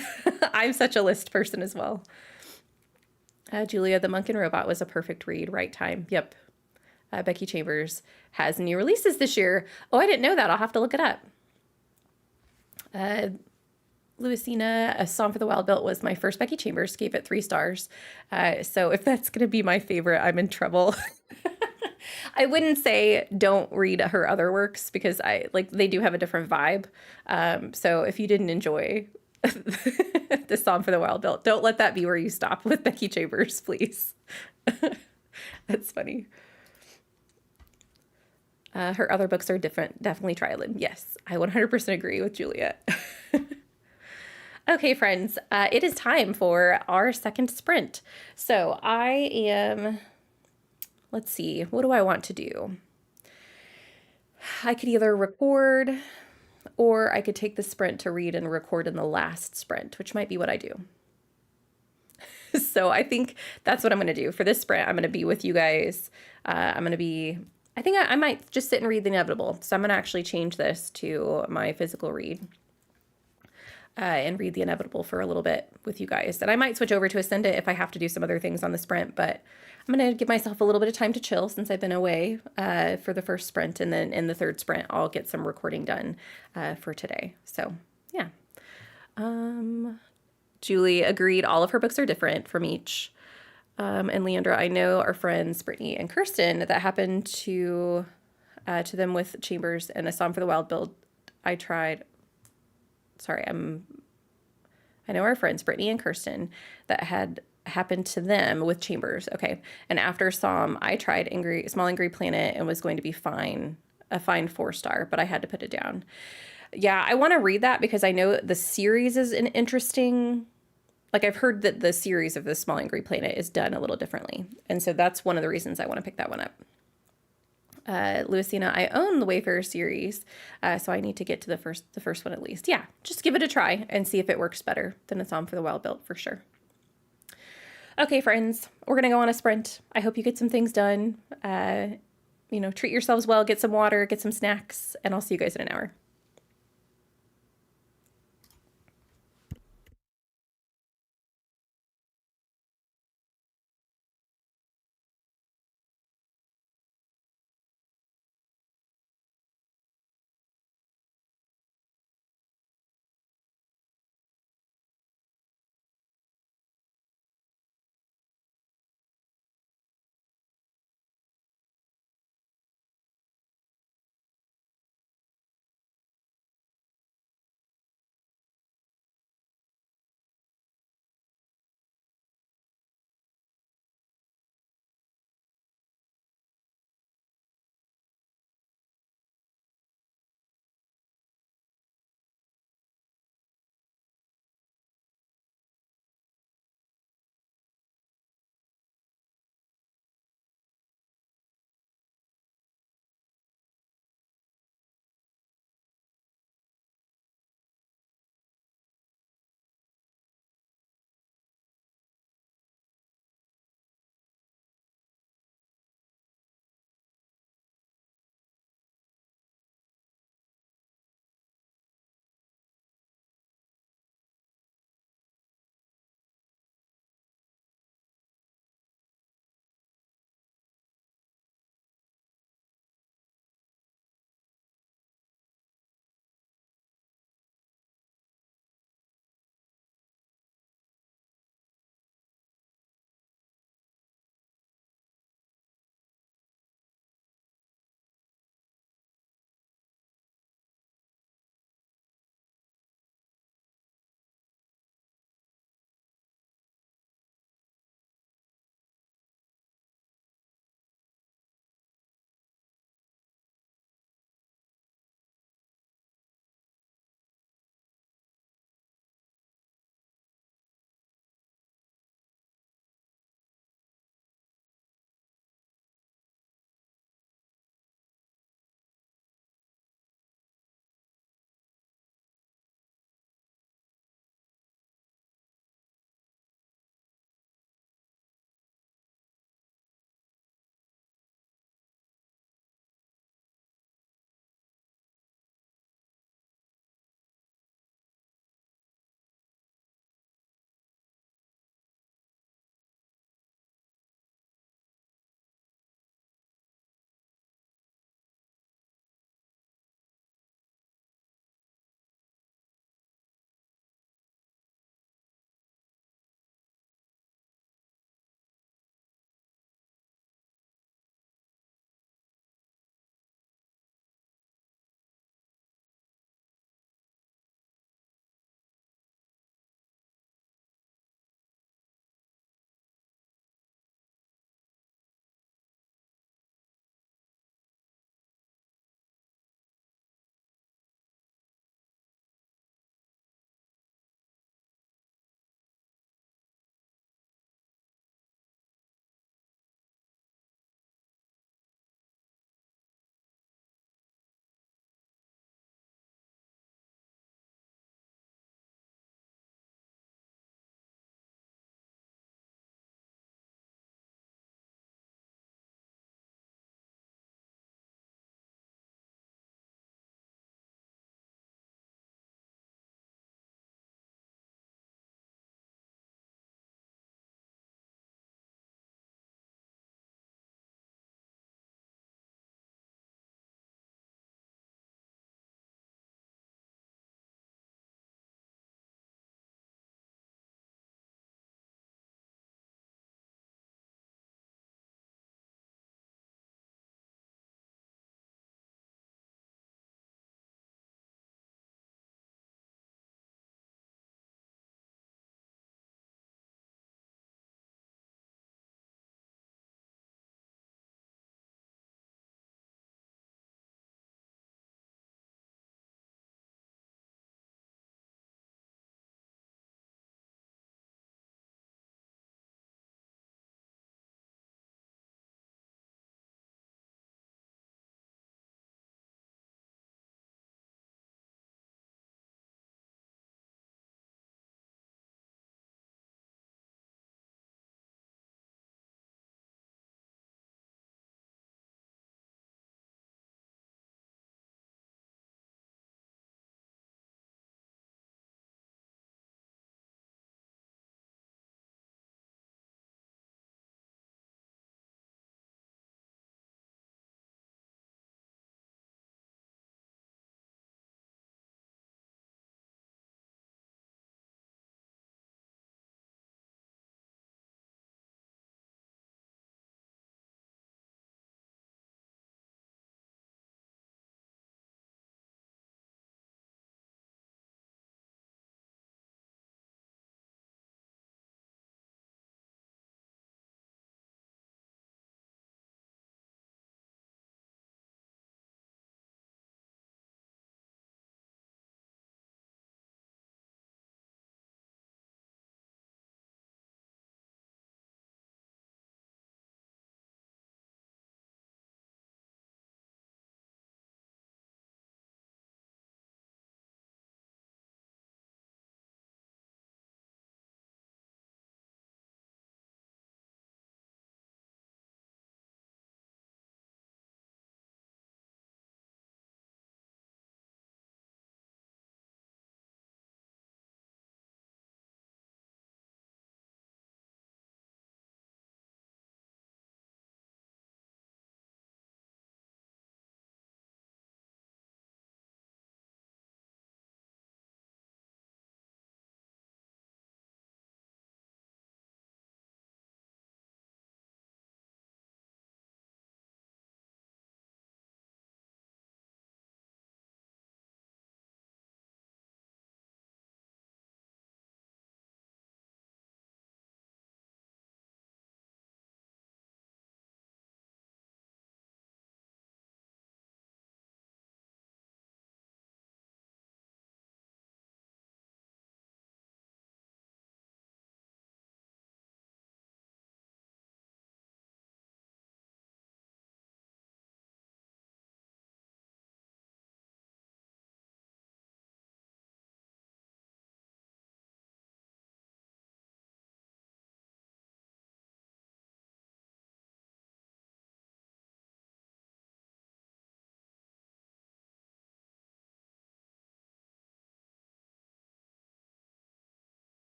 I'm such a list person as well. Julia, The Monk and Robot was a perfect read, right time. Yep. Becky Chambers has new releases this year. Oh, I didn't know that. I'll have to look it up. Louisina, A Song for the Wild Built was my first Becky Chambers. Gave it 3 stars. So if that's going to be my favorite, I'm in trouble. I wouldn't say don't read her other works because they do have a different vibe. So if you didn't enjoy The Song for the Wild Built, don't let that be where you stop with Becky Chambers, please. That's funny. Her other books are different. Definitely try them. Yes, I 100% agree with Juliet. Okay, friends, it is time for our second sprint. So let's see, what do I want to do? I could either record or I could take the sprint to read and record in the last sprint, which might be what I do. So I think that's what I'm going to do. For this sprint, I'm going to be with you guys. I think I might just sit and read The Inevitable. So I'm going to actually change this to my physical read. And read The Inevitable for a little bit with you guys. And I might switch over to Ascend It if I have to do some other things on the sprint, but I'm going to give myself a little bit of time to chill since I've been away for the first sprint. And then in the third sprint, I'll get some recording done for today. So, yeah. Julie agreed. All of her books are different from each. And Leandra, I know our friends Brittany and Kirsten that happened to them with Chambers and A Song for the Wild Build. I know our friends Brittany and Kirsten that had happened to them with Chambers. Okay. And after Psalm, I tried Small Angry Planet and was going to be fine, a fine 4-star, but I had to put it down. Yeah, I want to read that because I know the series is an interesting, like I've heard that the series of the Small Angry Planet is done a little differently. And so that's one of the reasons I want to pick that one up. Louisina, I own the Wayfarer series, so I need to get to the first one at least. Yeah, just give it a try and see if it works better than A Song for the Wild Built for sure. Okay, friends, we're gonna go on a sprint. I hope you get some things done. Treat yourselves well, get some water, get some snacks, and I'll see you guys in an hour.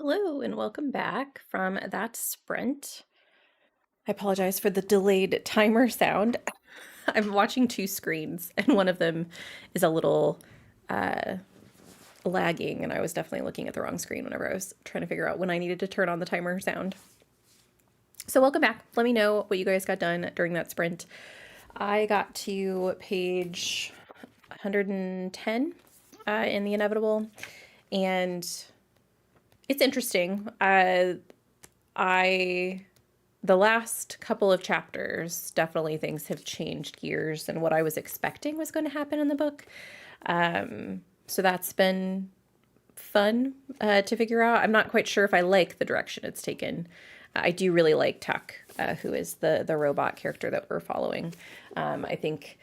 Hello and welcome back from that sprint. I apologize for the delayed timer sound. I'm watching two screens and one of them is a little lagging, and I was definitely looking at the wrong screen whenever I was trying to figure out when I needed to turn on the timer sound. So welcome back. Let me know what you guys got done during that sprint. I got to page 110 in The Inevitable, and it's interesting. The last couple of chapters, definitely things have changed gears and what I was expecting was going to happen in the book. So that's been fun to figure out. I'm not quite sure if I like the direction it's taken. I do really like Tuck, who is the robot character that we're following. I think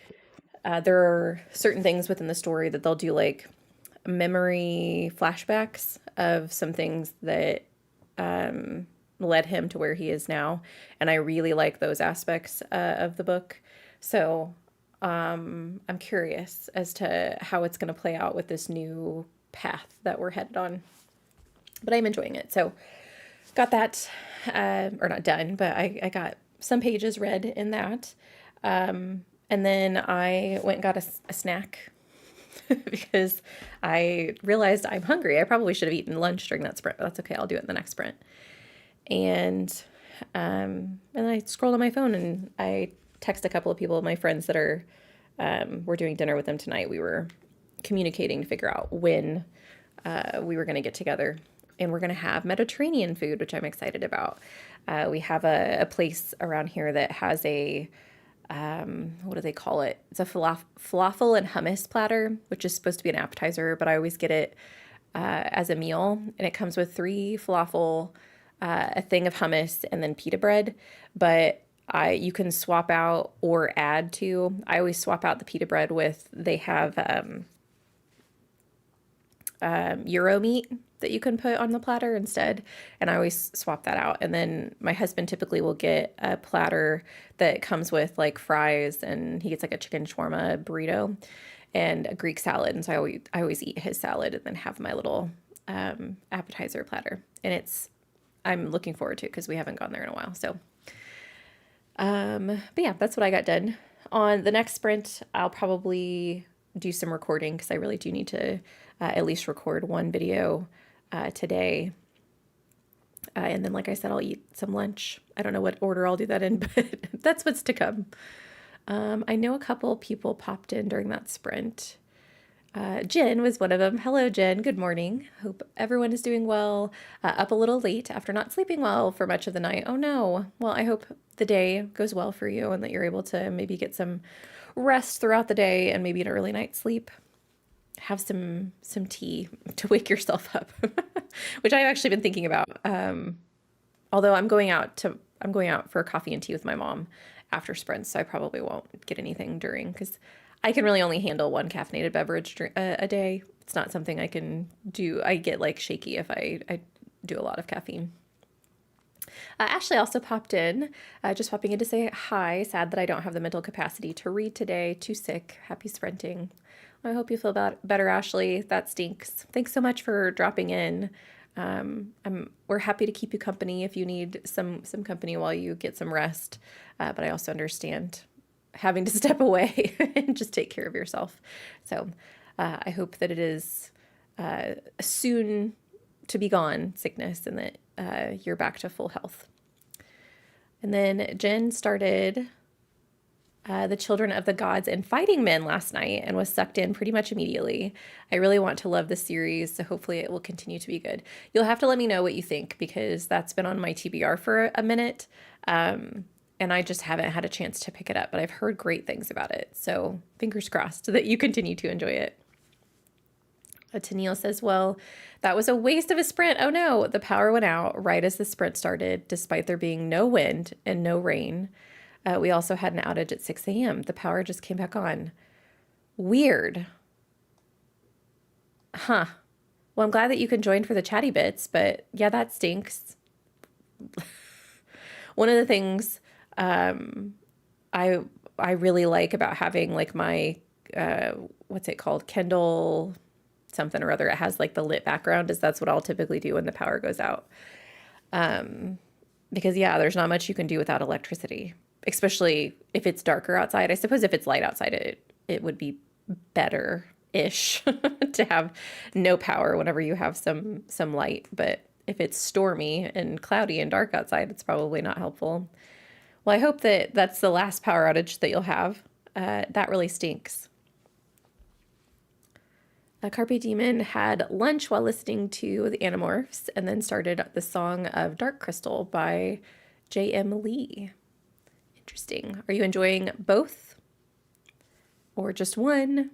there are certain things within the story that they'll do, like memory flashbacks of some things that led him to where he is now. And I really like those aspects of the book. So I'm curious as to how it's going to play out with this new path that we're headed on. But I'm enjoying it. So got that, or not done, but I got some pages read in that. And then I went and got a snack because I realized I'm hungry. I probably should have eaten lunch during that sprint, but that's okay. I'll do it in the next sprint. And I scrolled on my phone and I text a couple of people, my friends that are, we're doing dinner with them tonight. We were communicating to figure out when we were going to get together, and we're going to have Mediterranean food, which I'm excited about. We have a place around here that has a, what do they call it? It's a falafel and hummus platter, which is supposed to be an appetizer, but I always get it as a meal, and it comes with 3 falafel, a thing of hummus, and then pita bread. But you can swap out or add to. I always swap out the pita bread with, they have Euro meat that you can put on the platter instead. And I always swap that out. And then my husband typically will get a platter that comes with like fries, and he gets like a chicken shawarma burrito and a Greek salad. And so I always eat his salad and then have my little appetizer platter. And I'm looking forward to it because we haven't gone there in a while. So, but yeah, that's what I got done. On the next sprint, I'll probably do some recording because I really do need to at least record one video today. And then, like I said, I'll eat some lunch. I don't know what order I'll do that in, but that's what's to come. I know a couple people popped in during that sprint. Jen was one of them. Hello, Jen. Good morning. Hope everyone is doing well. Up a little late after not sleeping well for much of the night. Oh no. Well, I hope the day goes well for you and that you're able to maybe get some rest throughout the day and maybe an early night's sleep. Have some tea to wake yourself up, which I've actually been thinking about. Although I'm going out for coffee and tea with my mom after sprints, so I probably won't get anything during, because I can really only handle one caffeinated beverage a day. It's not something I can do. I get like shaky if I do a lot of caffeine. Ashley also popped in, just popping in to say hi. Sad that I don't have the mental capacity to read today. Too sick. Happy sprinting. I hope you feel better, Ashley. That stinks. Thanks so much for dropping in. We're happy to keep you company if you need some company while you get some rest. But I also understand having to step away and just take care of yourself. So I hope that it is soon to be gone, sickness, and that you're back to full health. And then Jen started The Children of the Gods and Fighting Men last night and was sucked in pretty much immediately. I really want to love this series, so hopefully it will continue to be good. You'll have to let me know what you think, because that's been on my TBR for a minute, and I just haven't had a chance to pick it up, but I've heard great things about it, so fingers crossed that you continue to enjoy it. Tennille says, well, that was a waste of a sprint. Oh no, the power went out right as the sprint started, despite there being no wind and no rain. We also had an outage at 6 a.m. The power just came back on. Weird. Huh. Well, I'm glad that you can join for the chatty bits, but yeah, that stinks. One of the things I really like about having like my, what's it called? Kindle something or other. It has like the lit background, is that's what I'll typically do when the power goes out. Because yeah, there's not much you can do without electricity, especially if it's darker outside. I suppose if it's light outside, it would be better-ish to have no power whenever you have some light. But if it's stormy and cloudy and dark outside, it's probably not helpful. Well, I hope that that's the last power outage that you'll have. That really stinks. Carpe Demon had lunch while listening to the Animorphs and then started the Song of Dark Crystal by J.M. Lee. Interesting. Are you enjoying both or just one?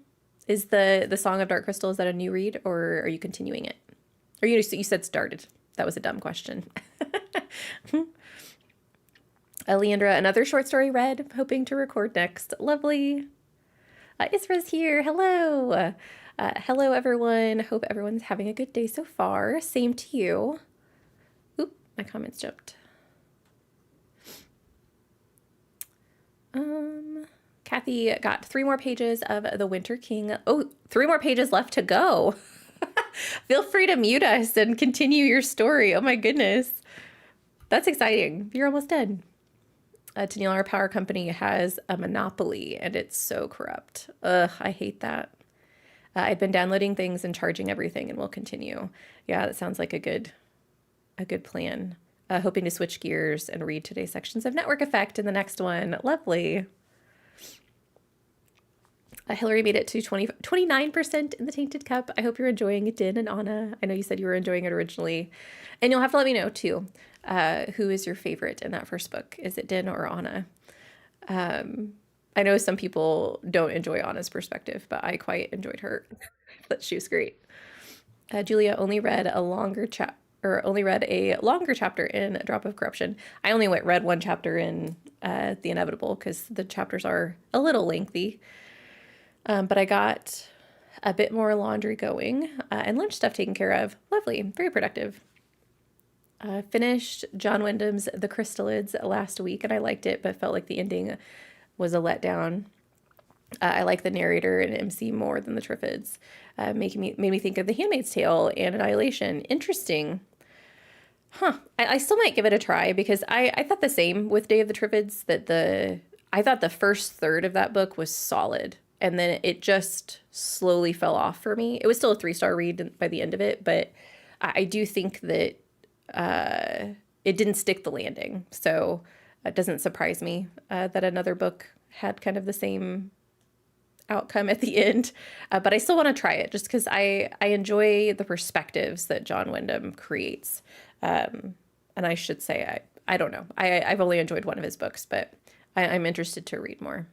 Is the Song of Dark Crystal, is that a new read, or are you continuing it? Or you said started. That was a dumb question. Leandra, another short story read, hoping to record next. Lovely. Isra's here. Hello. Hello, everyone. Hope everyone's having a good day so far. Same to you. Oop, my comments jumped. Kathy got 3 more pages of The Winter King. Oh, 3 more pages left to go. Feel free to mute us and continue your story. Oh my goodness. That's exciting. You're almost done. Tennille, our power company, has a monopoly and it's so corrupt. Ugh, I hate that. I've been downloading things and charging everything and will continue. Yeah, that sounds like a good plan. Hoping to switch gears and read today's sections of Network Effect in the next one. Lovely. Hillary made it to 29% in the Tainted Cup. I hope you're enjoying it, Din and Anna. I know you said you were enjoying it originally. And you'll have to let me know, too, who is your favorite in that first book. Is it Din or Anna? I know some people don't enjoy Anna's perspective, but I quite enjoyed her. But she was great. Julia only read a longer chapter in Drop of Corruption. I only read 1 chapter in The Inevitable because the chapters are a little lengthy. But I got a bit more laundry going and lunch stuff taken care of. Lovely, very productive. Finished John Wyndham's The Crystalids last week, and I liked it, but felt like the ending was a letdown. I like the narrator and MC more than the Triffids. Made me think of The Handmaid's Tale and Annihilation. Interesting. Huh. I still might give it a try because I thought the same with Day of the Triffids, that I thought the first third of that book was solid. And then it just slowly fell off for me. It was still a 3-star read by the end of it, but I do think that it didn't stick the landing. So it doesn't surprise me that another book had kind of the same outcome at the end. But I still want to try it just because I enjoy the perspectives that John Wyndham creates. And I should say, I don't know. I've only enjoyed one of his books, but I'm interested to read more.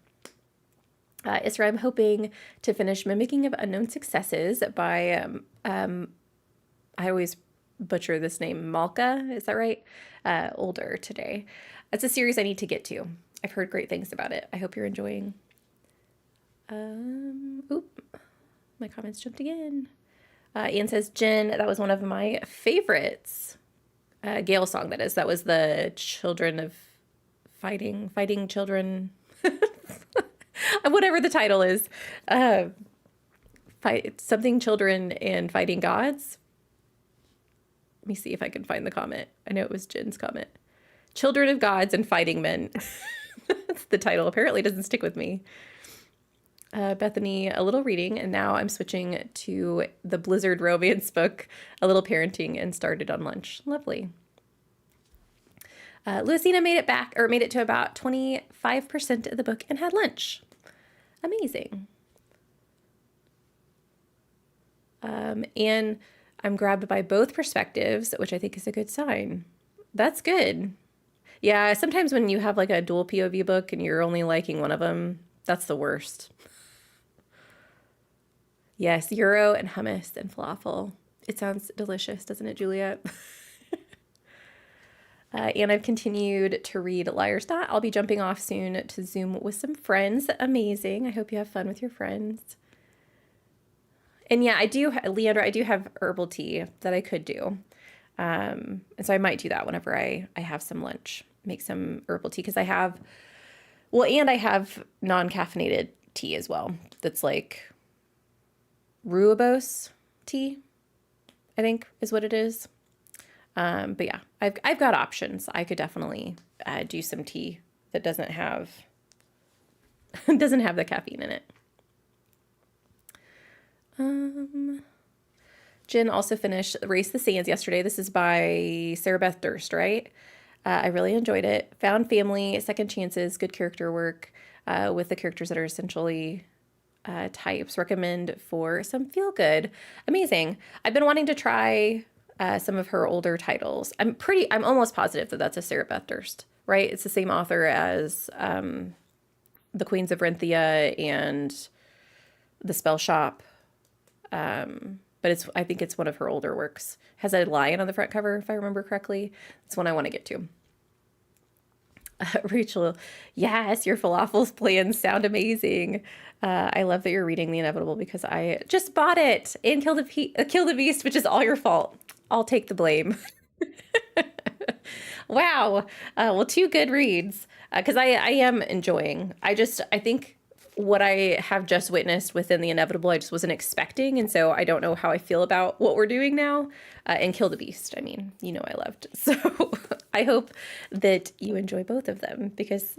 Isra, I'm hoping to finish Mimicking of Unknown Successes by, I always butcher this name, Malka, is that right? Older today. It's a series I need to get to. I've heard great things about it. I hope you're enjoying. Oop, my comments jumped again. Ian says, Jen, that was one of my favorites. Gale song, that is. That was the children of fighting children. Whatever the title is, something children and fighting gods. Let me see if I can find the comment. I know it was Jen's comment. Children of Gods and Fighting Men. That's the title. Apparently it doesn't stick with me. Bethany, a little reading, and now I'm switching to the Blizzard romance book, A Little Parenting, and started on lunch. Lovely. Lucina made it to about 25% of the book and had lunch. Amazing. And I'm grabbed by both perspectives, which I think is a good sign. That's good. Yeah, sometimes when you have like a dual POV book and you're only liking one of them, that's the worst. Yes, gyro and hummus and falafel. It sounds delicious, doesn't it, Juliet? And I've continued to read Liar's Knot. I'll be jumping off soon to Zoom with some friends. Amazing. I hope you have fun with your friends. And yeah, Leandra, I do have herbal tea that I could do. And so I might do that whenever I have some lunch. Make some herbal tea because I have non-caffeinated tea as well. That's like rooibos. tea, I think is what it is. But yeah, I've got options. I could definitely do some tea that doesn't have doesn't have the caffeine in it. Jen also finished Race the Sands yesterday. This is by Sarah Beth Durst, right? I really enjoyed it. Found family, second chances, good character work with the characters that are essentially types. Recommend for some feel good. Amazing. I've been wanting to try some of her older titles. I'm almost positive that that's a Sarah Beth Durst, right? It's the same author as The Queens of Renthia and The Spell Shop. But I think it's one of her older works. Has a lion on the front cover, if I remember correctly. It's one I want to get to. Rachel, yes, your falafels plans sound amazing. I love that you're reading The Inevitable because I just bought it and Kill the Beast, which is all your fault. I'll take the blame. Wow. Well, two good reads because I am enjoying. I think what I have just witnessed within The Inevitable, I just wasn't expecting. And so I don't know how I feel about what we're doing now. And Kill the Beast, I mean, you know I loved. So I hope that you enjoy both of them because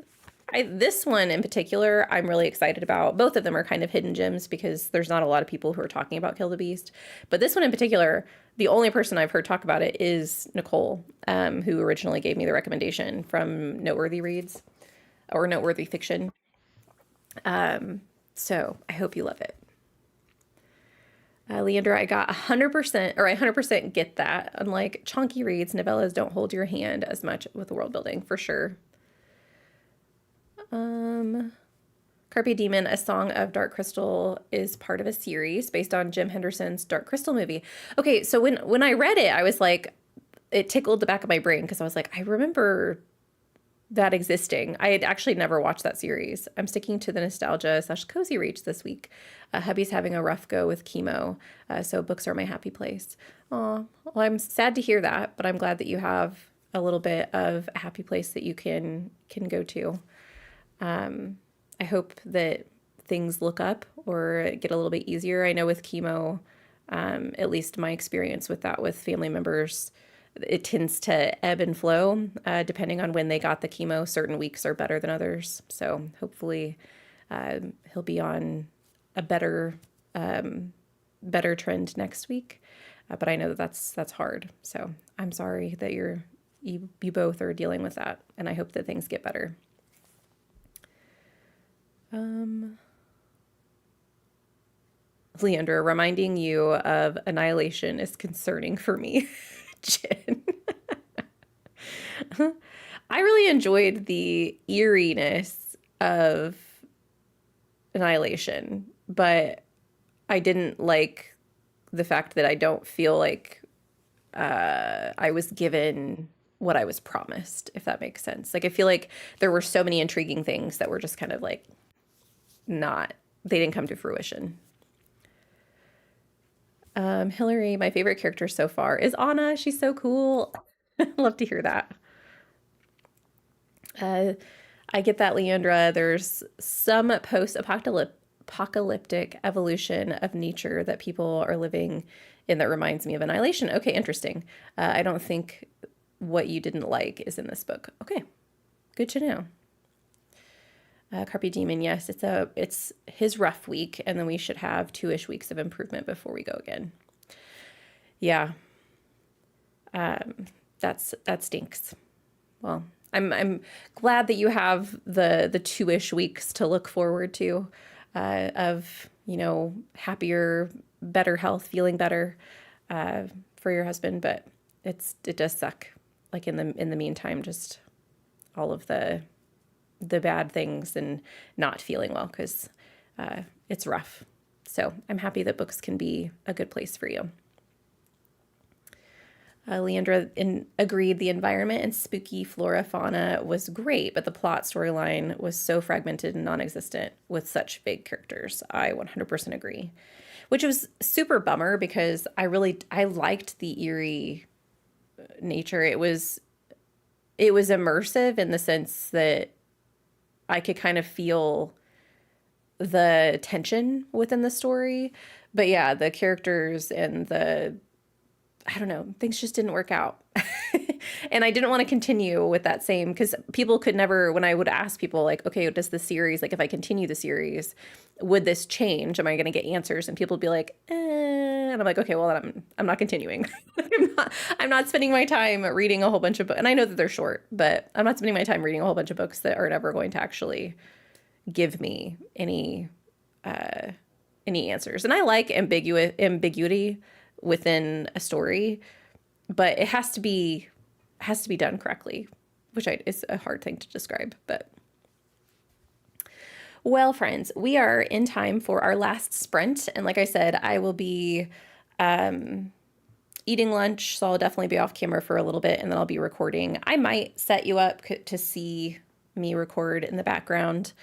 this one in particular, I'm really excited about. Both of them are kind of hidden gems because there's not a lot of people who are talking about Kill the Beast. But this one in particular, the only person I've heard talk about it is Nicole, who originally gave me the recommendation from Noteworthy Reads or Noteworthy Fiction. So I hope you love it. Leandra, I got 100%, or I 100% get that. Unlike chunky reads, novellas don't hold your hand as much with the world building, for sure. Carpe Demon, A Song of Dark Crystal is part of a series based on Jim Henderson's Dark Crystal movie. Okay, so when I read it, I was like, it tickled the back of my brain because I was like, I remember that existing. I had actually never watched that series. I'm sticking to the nostalgia/cozy reach this week. Hubby's having a rough go with chemo, so books are my happy place. Oh, well, I'm sad to hear that, but I'm glad that you have a little bit of a happy place that you can go to. I hope that things look up or get a little bit easier. I know with chemo, at least my experience with that with family members, it tends to ebb and flow depending on when they got the chemo. Certain weeks are better than others. So hopefully he'll be on a better trend next week. But I know that that's hard. So I'm sorry that you both are dealing with that. And I hope that things get better. Leandra, reminding you of Annihilation is concerning for me. Jen. I really enjoyed the eeriness of Annihilation, but I didn't like the fact that I don't feel like I was given what I was promised, if that makes sense. Like, I feel like there were so many intriguing things that were just kind of like they didn't come to fruition. Hillary, my favorite character so far is Anna. She's so cool. Love to hear that. I get that, Leandra. There's some post-apocalyptic evolution of nature that people are living in that reminds me of Annihilation. Okay, interesting. I don't think what you didn't like is in this book. Okay, good to know. Carpe Demon, yes, it's his rough week, and then we should have 2-ish weeks of improvement before we go again. Yeah, that stinks. Well, I'm glad that you have the 2-ish weeks to look forward to, of happier, better health, feeling better, for your husband. But it does suck. Like in the meantime, just all of the bad things and not feeling well because it's rough. So I'm happy that books can be a good place for you. Leandra agreed the environment and spooky flora fauna was great, but the plot storyline was so fragmented and non-existent with such big characters. I 100% agree, which was super bummer because I liked the eerie nature. It was immersive in the sense that I could kind of feel the tension within the story. But yeah, the characters and I don't know, things just didn't work out. And I didn't want to continue with that same, because people could never, when I would ask people, like, okay, does the series, like, if I continue the series, would this change? Am I going to get answers? And people would be like, and I'm like, okay, well, then I'm not continuing. I'm not spending my time reading a whole bunch of books. And I know that they're short, but I'm not spending my time reading a whole bunch of books that are never going to actually give me any answers. And I like ambiguity within a story, but it has to be done correctly, which is a hard thing to describe. But well, friends, we are in time for our last sprint, and like I said, I will be eating lunch, so I'll definitely be off camera for a little bit, and then I'll be recording. I might set you up to see me record in the background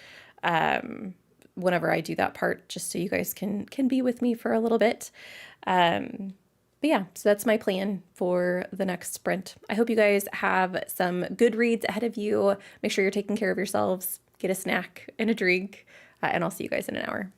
whenever I do that part, just so you guys can be with me for a little bit. But yeah, so that's my plan for the next sprint. I hope you guys have some good reads ahead of you. Make sure you're taking care of yourselves. Get a snack and a drink, and I'll see you guys in an hour.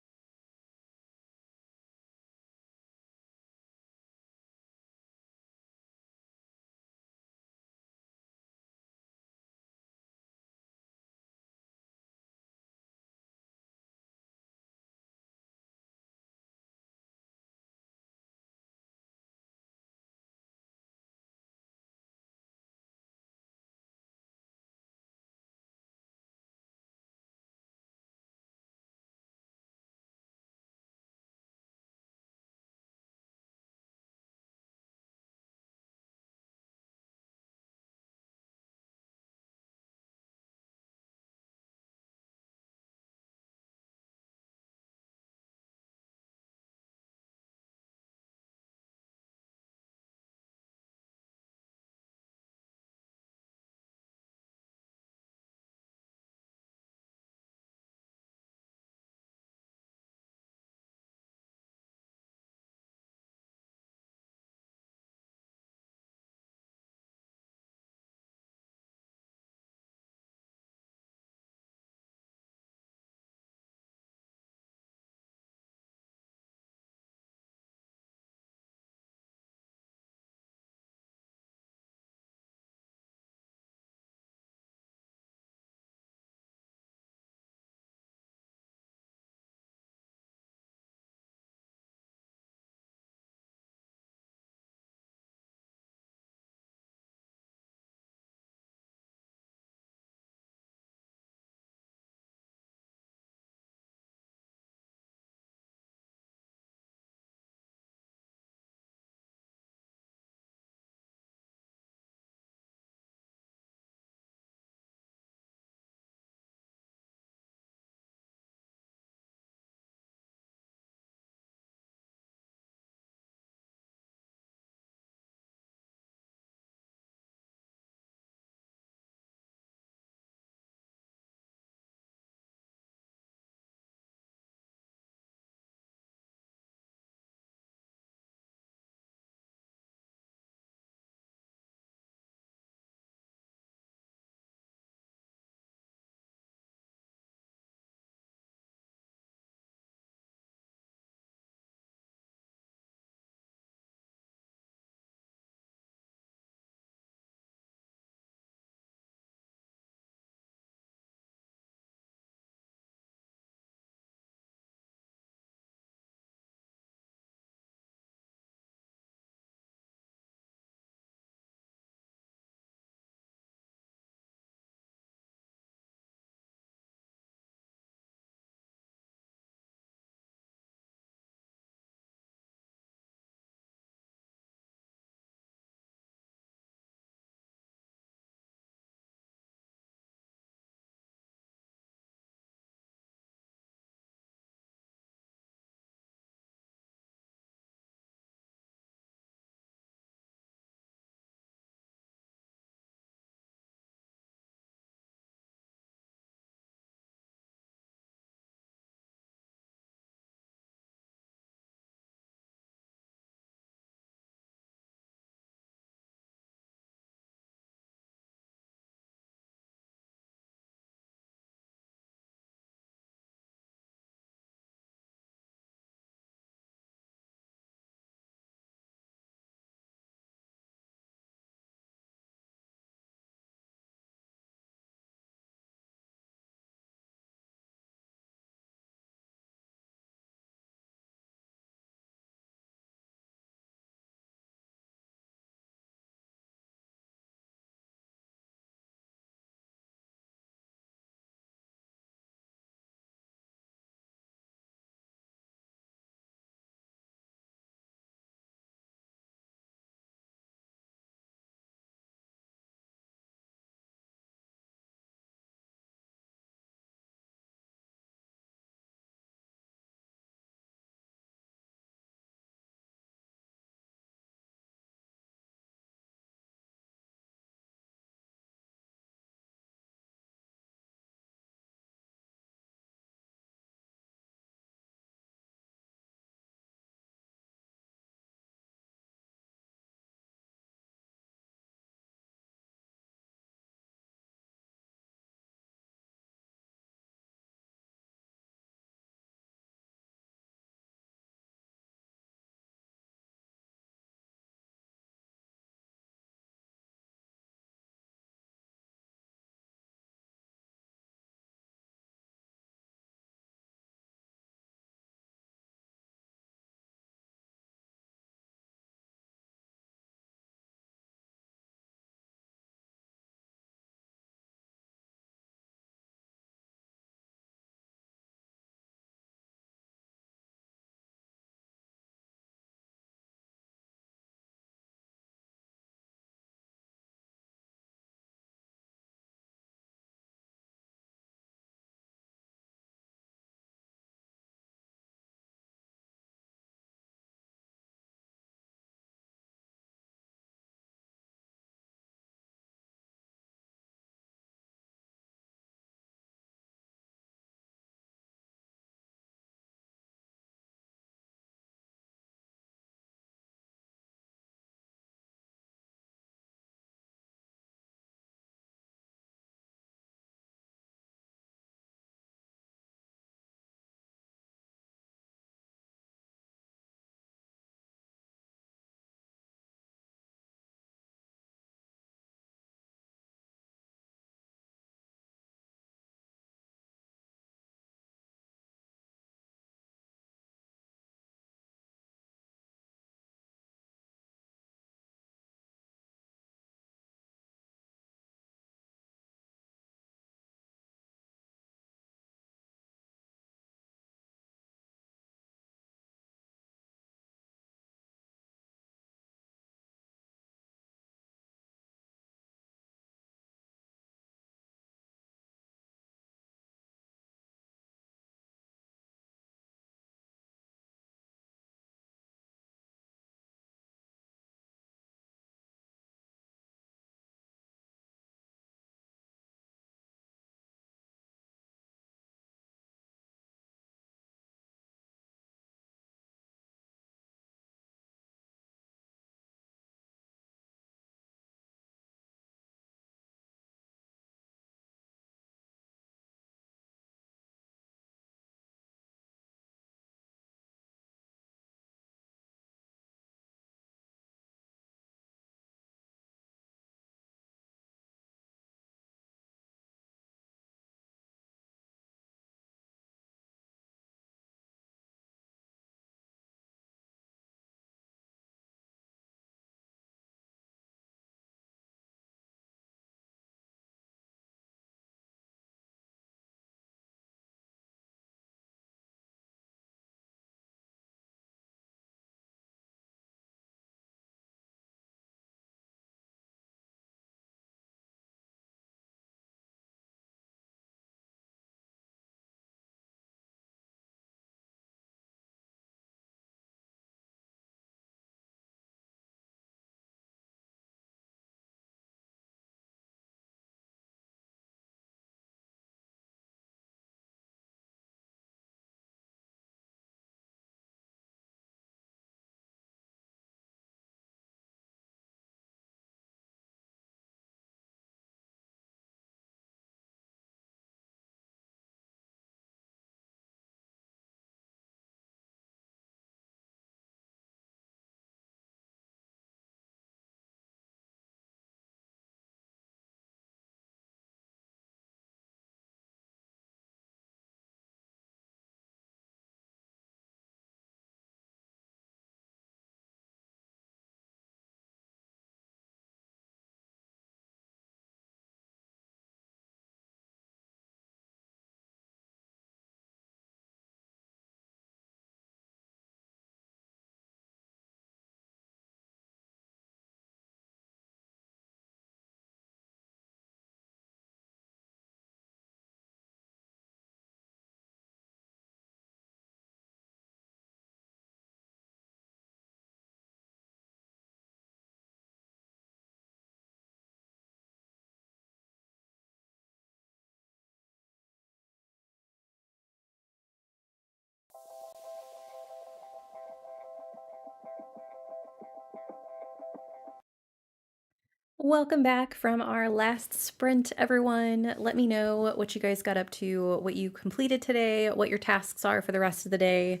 Welcome back from our last sprint, everyone. Let me know what you guys got up to, what you completed today, what your tasks are for the rest of the day.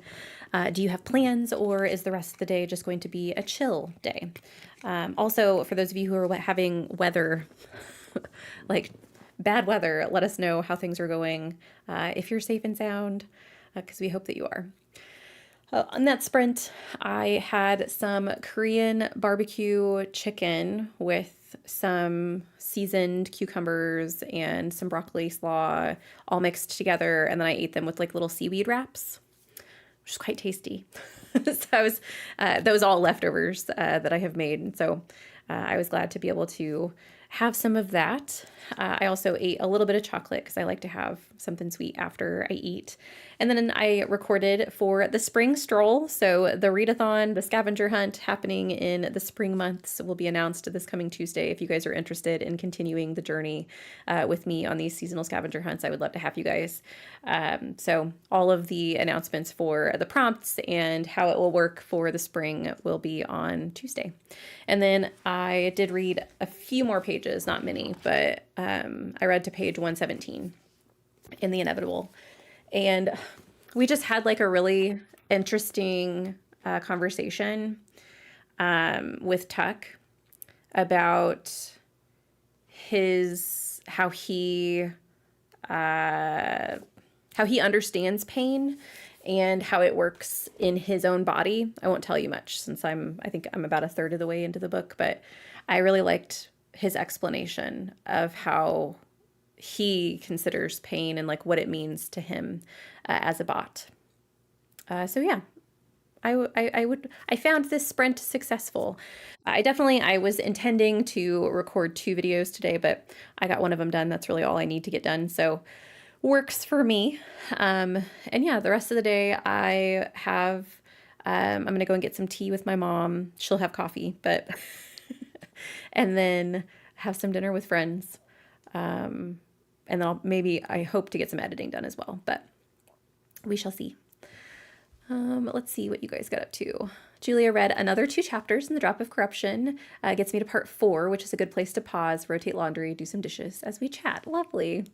Do you have plans, or is the rest of the day just going to be a chill day? Also, for those of you who are having weather, like bad weather, let us know how things are going, if you're safe and sound, because we hope that you are. On that sprint, I had some Korean barbecue chicken with some seasoned cucumbers and some broccoli slaw all mixed together. And then I ate them with like little seaweed wraps, which is quite tasty. So that was all leftovers that I have made. So I was glad to be able to have some of that. I also ate a little bit of chocolate because I like to have something sweet after I eat. And then I recorded for the spring stroll. So the readathon, the scavenger hunt happening in the spring months will be announced this coming Tuesday. If you guys are interested in continuing the journey with me on these seasonal scavenger hunts, I would love to have you guys. So all of the announcements for the prompts and how it will work for the spring will be on Tuesday. And then I did read a few more pages, not many, but I read to page 117 in The Inevitable. And we just had like a really interesting conversation with Tuck about how he understands pain and how it works in his own body. I won't tell you much since I think I'm about a third of the way into the book, but I really liked his explanation of how he considers pain and like what it means to him as a bot. So yeah, I found this sprint successful. I was intending to record 2 videos today, but I got one of them done. That's really all I need to get done. So works for me. And yeah, the rest of the day I'm going to go and get some tea with my mom. She'll have coffee, but, and then have some dinner with friends. And then I hope to get some editing done as well, but we shall see. Let's see what you guys got up to. Julia read another 2 chapters in The Drop of Corruption. Gets me to part 4, which is a good place to pause, rotate laundry, do some dishes as we chat. Lovely.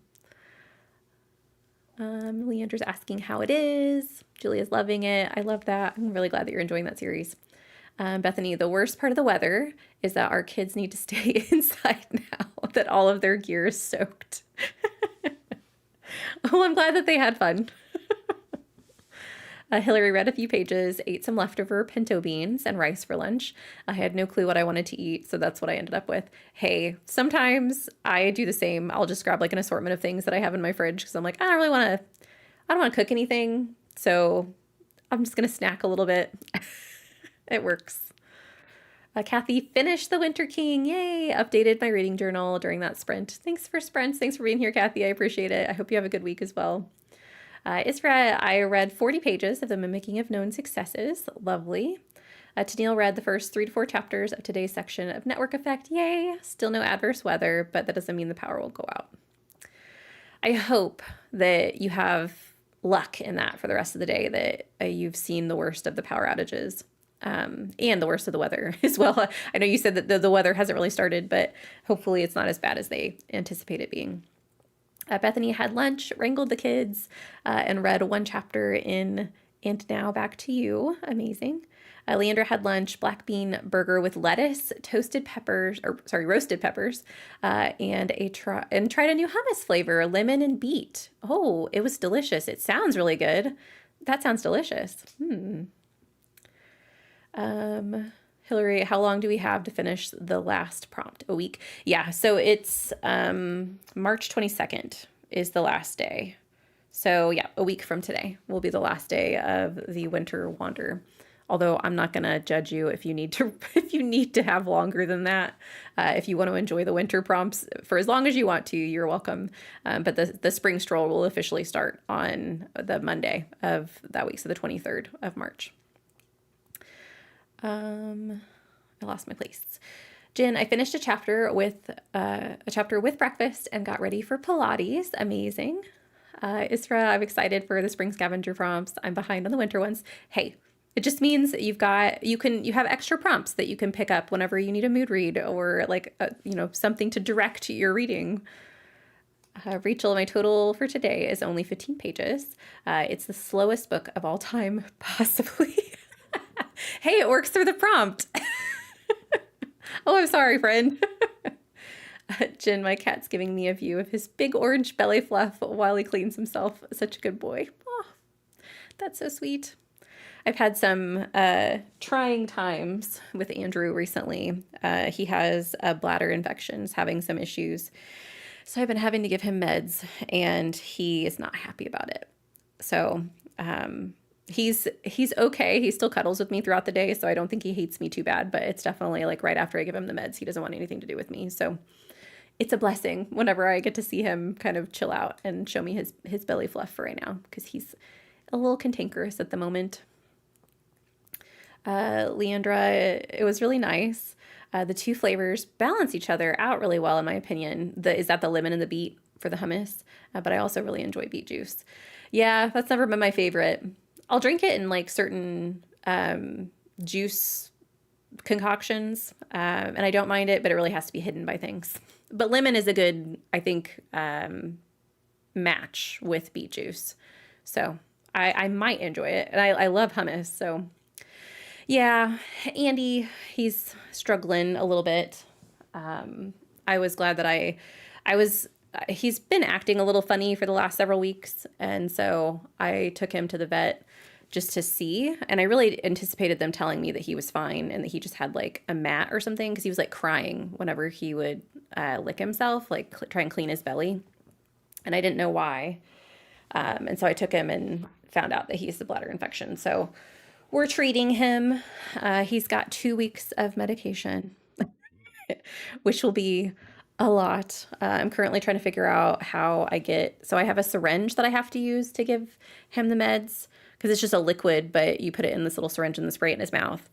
Leander's asking how it is. Julia's loving it. I love that. I'm really glad that you're enjoying that series. Bethany, the worst part of the weather is that our kids need to stay inside now, that all of their gear is soaked. Well, I'm glad that they had fun. Hillary read a few pages, ate some leftover pinto beans and rice for lunch. I had no clue what I wanted to eat, so that's what I ended up with. Hey, sometimes I do the same. I'll just grab like an assortment of things that I have in my fridge because I'm like, I don't want to cook anything, so I'm just going to snack a little bit. It works. Kathy finished The Winter King. Yay! Updated my reading journal during that sprint. Thanks for sprints. Thanks for being here, Kathy. I appreciate it. I hope you have a good week as well. Isra, I read 40 pages of The Mimicking of Known Successes. Lovely. Tennille read the first 3 to 4 chapters of today's section of Network Effect. Yay! Still no adverse weather, but that doesn't mean the power will go out. I hope that you have luck in that for the rest of the day, that you've seen the worst of the power outages. And the worst of the weather as well. I know you said that the weather hasn't really started, but hopefully it's not as bad as they anticipate it being. Bethany had lunch, wrangled the kids, and read 1 chapter in And Now Back to You. Amazing. Leandra had lunch, black bean burger with lettuce, roasted peppers, and tried a new hummus flavor, lemon and beet. Oh, it was delicious. It sounds really good. That sounds delicious. Hillary, how long do we have to finish the last prompt? A week? Yeah, so it's March 22nd is the last day. So yeah, a week from today will be the last day of the Winter Wander. Although I'm not going to judge you if you need to have longer than that. If you want to enjoy the winter prompts for as long as you want to, you're welcome. But the spring stroll will officially start on the Monday of that week, so the 23rd of March. I lost my place. Jen, I finished a chapter with breakfast and got ready for Pilates. Amazing. Isra, I'm excited for the spring scavenger prompts. I'm behind on the winter ones. Hey, It just means that you have extra prompts that you can pick up whenever you need a mood read or like something to direct your reading. Rachel, my total for today is only 15 pages. It's the slowest book of all time, possibly. Hey, it works through the prompt. Oh, I'm sorry, friend. Jen, my cat's giving me a view of his big orange belly fluff while he cleans himself. Such a good boy. Oh, that's so sweet. I've had some trying times with Andrew recently. He has a bladder infection, is having some issues. So I've been having to give him meds, and he is not happy about it. So he's okay. He still cuddles with me throughout the day, so I don't think he hates me too bad. But it's definitely like right after I give him the meds, he doesn't want anything to do with me. So it's a blessing whenever I get to see him kind of chill out and show me his belly fluff for right now, because he's a little cantankerous at the moment. Leandra, it was really nice. The two flavors balance each other out really well, in my opinion. Is that the lemon and the beet for the hummus? But I also really enjoy beet juice. Yeah, that's never been my favorite. I'll drink it in like certain juice concoctions, and I don't mind it, but it really has to be hidden by things. But lemon is a good, I think, match with beet juice. So I might enjoy it. And I love hummus, so yeah, Andy, he's struggling a little bit. I was glad that he's been acting a little funny for the last several weeks. And so I took him to the vet just to see. And I really anticipated them telling me that he was fine and that he just had like a mat or something, because he was like crying whenever he would lick himself, like try and clean his belly. And I didn't know why. And so I took him and found out that he's the bladder infection. So we're treating him. He's got 2 weeks of medication, which will be a lot. I'm currently trying to figure out how so I have a syringe that I have to use to give him the meds, because it's just a liquid, but you put it in this little syringe and spray it in his mouth.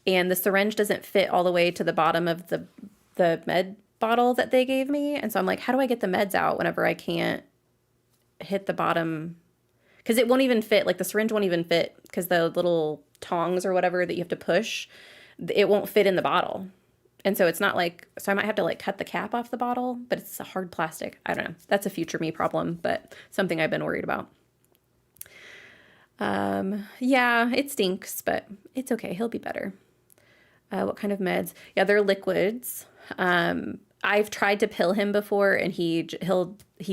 And the syringe doesn't fit all the way to the bottom of the med bottle that they gave me. And so I'm like, how do I get the meds out whenever I can't hit the bottom? Because it won't even fit, like the syringe won't even fit, because the little tongs or whatever that you have to push, it won't fit in the bottle. And so it's not like, so I might have to like cut the cap off the bottle, but it's a hard plastic. I don't know. That's a future me problem, but something I've been worried about. Yeah, it stinks, but it's okay. He'll be better. What kind of meds? Yeah, they're liquids. I've tried to pill him before, and he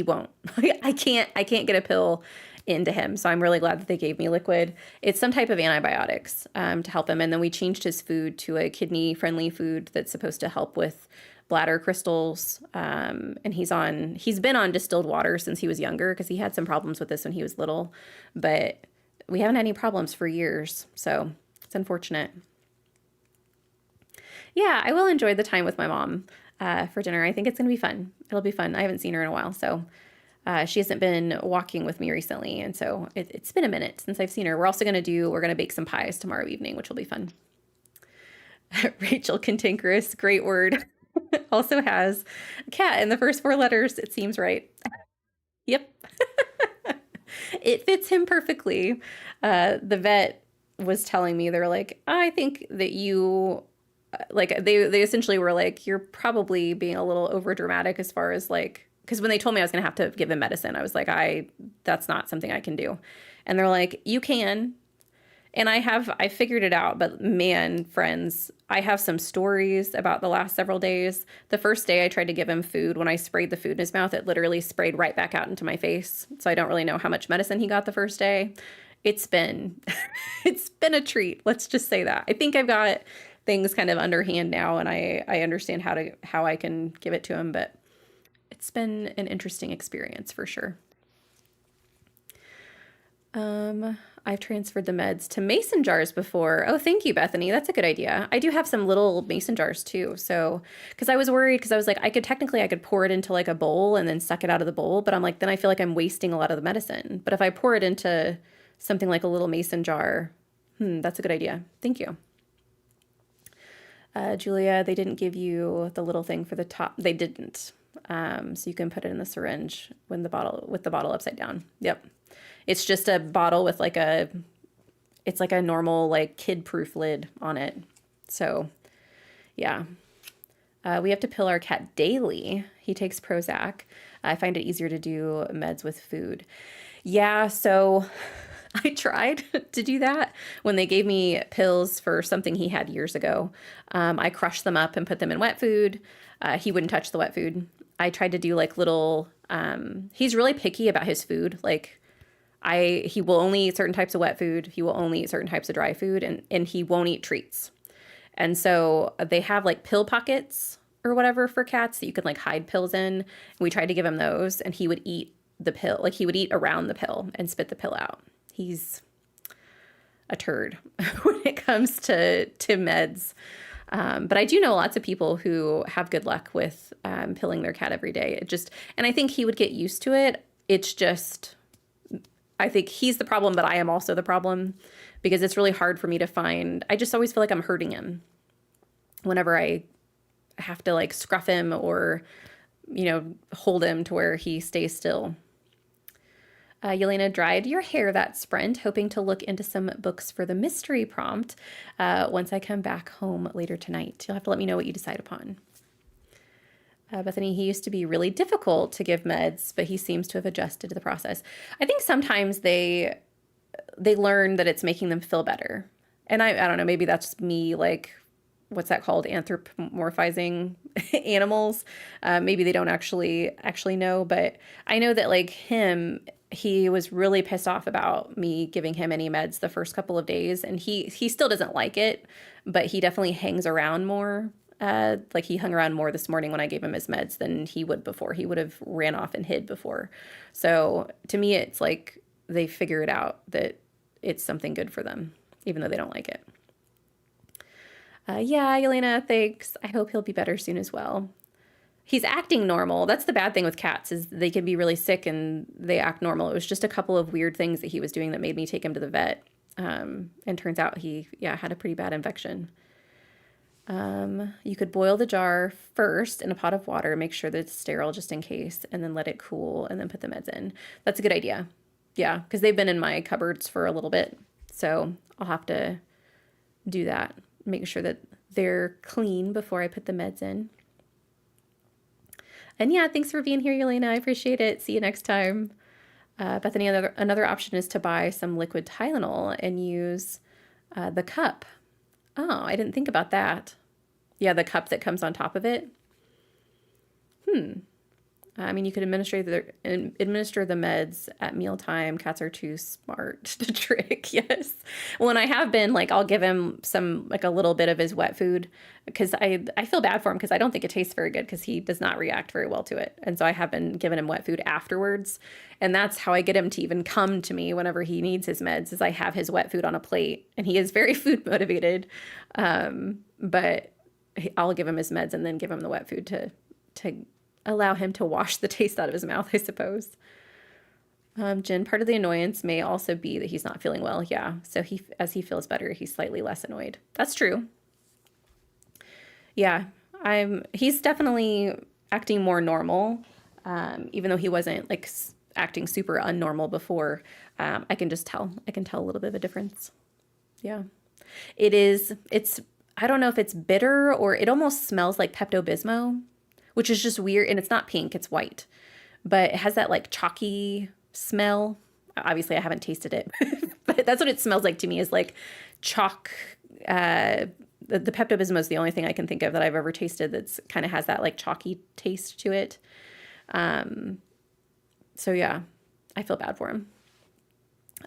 won't. I can't get a pill into him. So I'm really glad that they gave me liquid. It's some type of antibiotics to help him. And then we changed his food to a kidney friendly food that's supposed to help with bladder crystals. And he's been on distilled water since he was younger, because he had some problems with this when he was little, but we haven't had any problems for years. So it's unfortunate. Yeah, I will enjoy the time with my mom for dinner. I think it's going to be fun. It'll be fun. I haven't seen her in a while, so she hasn't been walking with me recently, and so it's been a minute since I've seen her. We're going to bake some pies tomorrow evening, which will be fun. Rachel, cantankerous, great word. Also has a cat in the first 4 letters. It seems right. Yep. It fits him perfectly. The vet was telling me, they're like, I think that you, like, they essentially were like, you're probably being a little over dramatic as far as like, because when they told me I was going to have to give him medicine, I was like, that's not something I can do. And they're like, you can. And I figured it out, but man, friends, I have some stories about the last several days. The first day I tried to give him food, when I sprayed the food in his mouth, it literally sprayed right back out into my face. So I don't really know how much medicine he got the first day. It's been a treat. Let's just say that. I think I've got things kind of underhand now, and I understand how I can give it to him, but it's been an interesting experience for sure. I've transferred the meds to mason jars before. Oh, thank you, Bethany. That's a good idea. I do have some little mason jars too. So, because I was worried, because I was like, I could pour it into like a bowl and then suck it out of the bowl. But I'm like, then I feel like I'm wasting a lot of the medicine. But if I pour it into something like a little mason jar, that's a good idea. Thank you. Julia, they didn't give you the little thing for the top. They didn't. So you can put it in the syringe with the bottle upside down. Yep. It's just a bottle with like it's like a normal, like kid-proof lid on it. So yeah. We have to pill our cat daily. He takes Prozac. I find it easier to do meds with food. Yeah, so I tried to do that when they gave me pills for something he had years ago. I crushed them up and put them in wet food. He wouldn't touch the wet food. I tried to do like little, he's really picky about his food. Like he will only eat certain types of wet food. He will only eat certain types of dry food, and he won't eat treats. And so they have like pill pockets or whatever for cats that you can like hide pills in. And we tried to give him those, and he would eat the pill. Like he would eat around the pill and spit the pill out. He's a turd when it comes to meds. But I do know lots of people who have good luck with pilling their cat every day. And I think he would get used to it. It's just, I think he's the problem, but I am also the problem because it's really hard for me to find. I just always feel like I'm hurting him whenever I have to like scruff him or, hold him to where he stays still. Yelena dried your hair that sprint, hoping to look into some books for the mystery prompt once I come back home later tonight. You'll have to let me know what you decide upon. Bethany, he used to be really difficult to give meds, but he seems to have adjusted to the process. I think sometimes they learn that it's making them feel better. And I don't know, maybe that's me, like, what's that called? Anthropomorphizing animals. Maybe they don't actually know, but I know that like he was really pissed off about me giving him any meds the first couple of days, and he still doesn't like it, but he definitely hangs around more. Like he hung around more this morning when I gave him his meds than he would before. He would have ran off and hid before. So to me, it's like they figure it out that it's something good for them, even though they don't like it. Yeah, Elena, thanks. I hope he'll be better soon as well. He's acting normal. That's the bad thing with cats is they can be really sick and they act normal. It was just a couple of weird things that he was doing that made me take him to the vet. And turns out he had a pretty bad infection. You could boil the jar first in a pot of water, make sure that it's sterile just in case, and then let it cool and then put the meds in. That's a good idea. Yeah, because they've been in my cupboards for a little bit. So I'll have to do that. Make sure that they're clean before I put the meds in. And yeah, thanks for being here, Yelena. I appreciate it. See you next time. Bethany, another option is to buy some liquid Tylenol and use the cup. Oh, I didn't think about that. Yeah, the cup that comes on top of it. I mean, you could administer the meds at mealtime. Cats are too smart to trick. Yes. When I have been, like, I'll give him some, like a little bit of his wet food because I feel bad for him because I don't think it tastes very good because he does not react very well to it. And so I have been giving him wet food afterwards. And that's how I get him to even come to me whenever he needs his meds is I have his wet food on a plate. And he is very food motivated. But I'll give him his meds and then give him the wet food to allow him to wash the taste out of his mouth, I suppose. Jen, part of the annoyance may also be that he's not feeling well. Yeah. So as he feels better, he's slightly less annoyed. That's true. Yeah. He's definitely acting more normal. Even though he wasn't like acting super unnormal before. I can just tell. I can tell a little bit of a difference. Yeah. It's I don't know if it's bitter or it almost smells like Pepto-Bismol, which is just weird. And it's not pink, it's white. But it has that like chalky smell. Obviously, I haven't tasted it. But that's what it smells like to me is like chalk. The Pepto-Bismol is the only thing I can think of that I've ever tasted that's kind of has that like chalky taste to it. So yeah, I feel bad for him.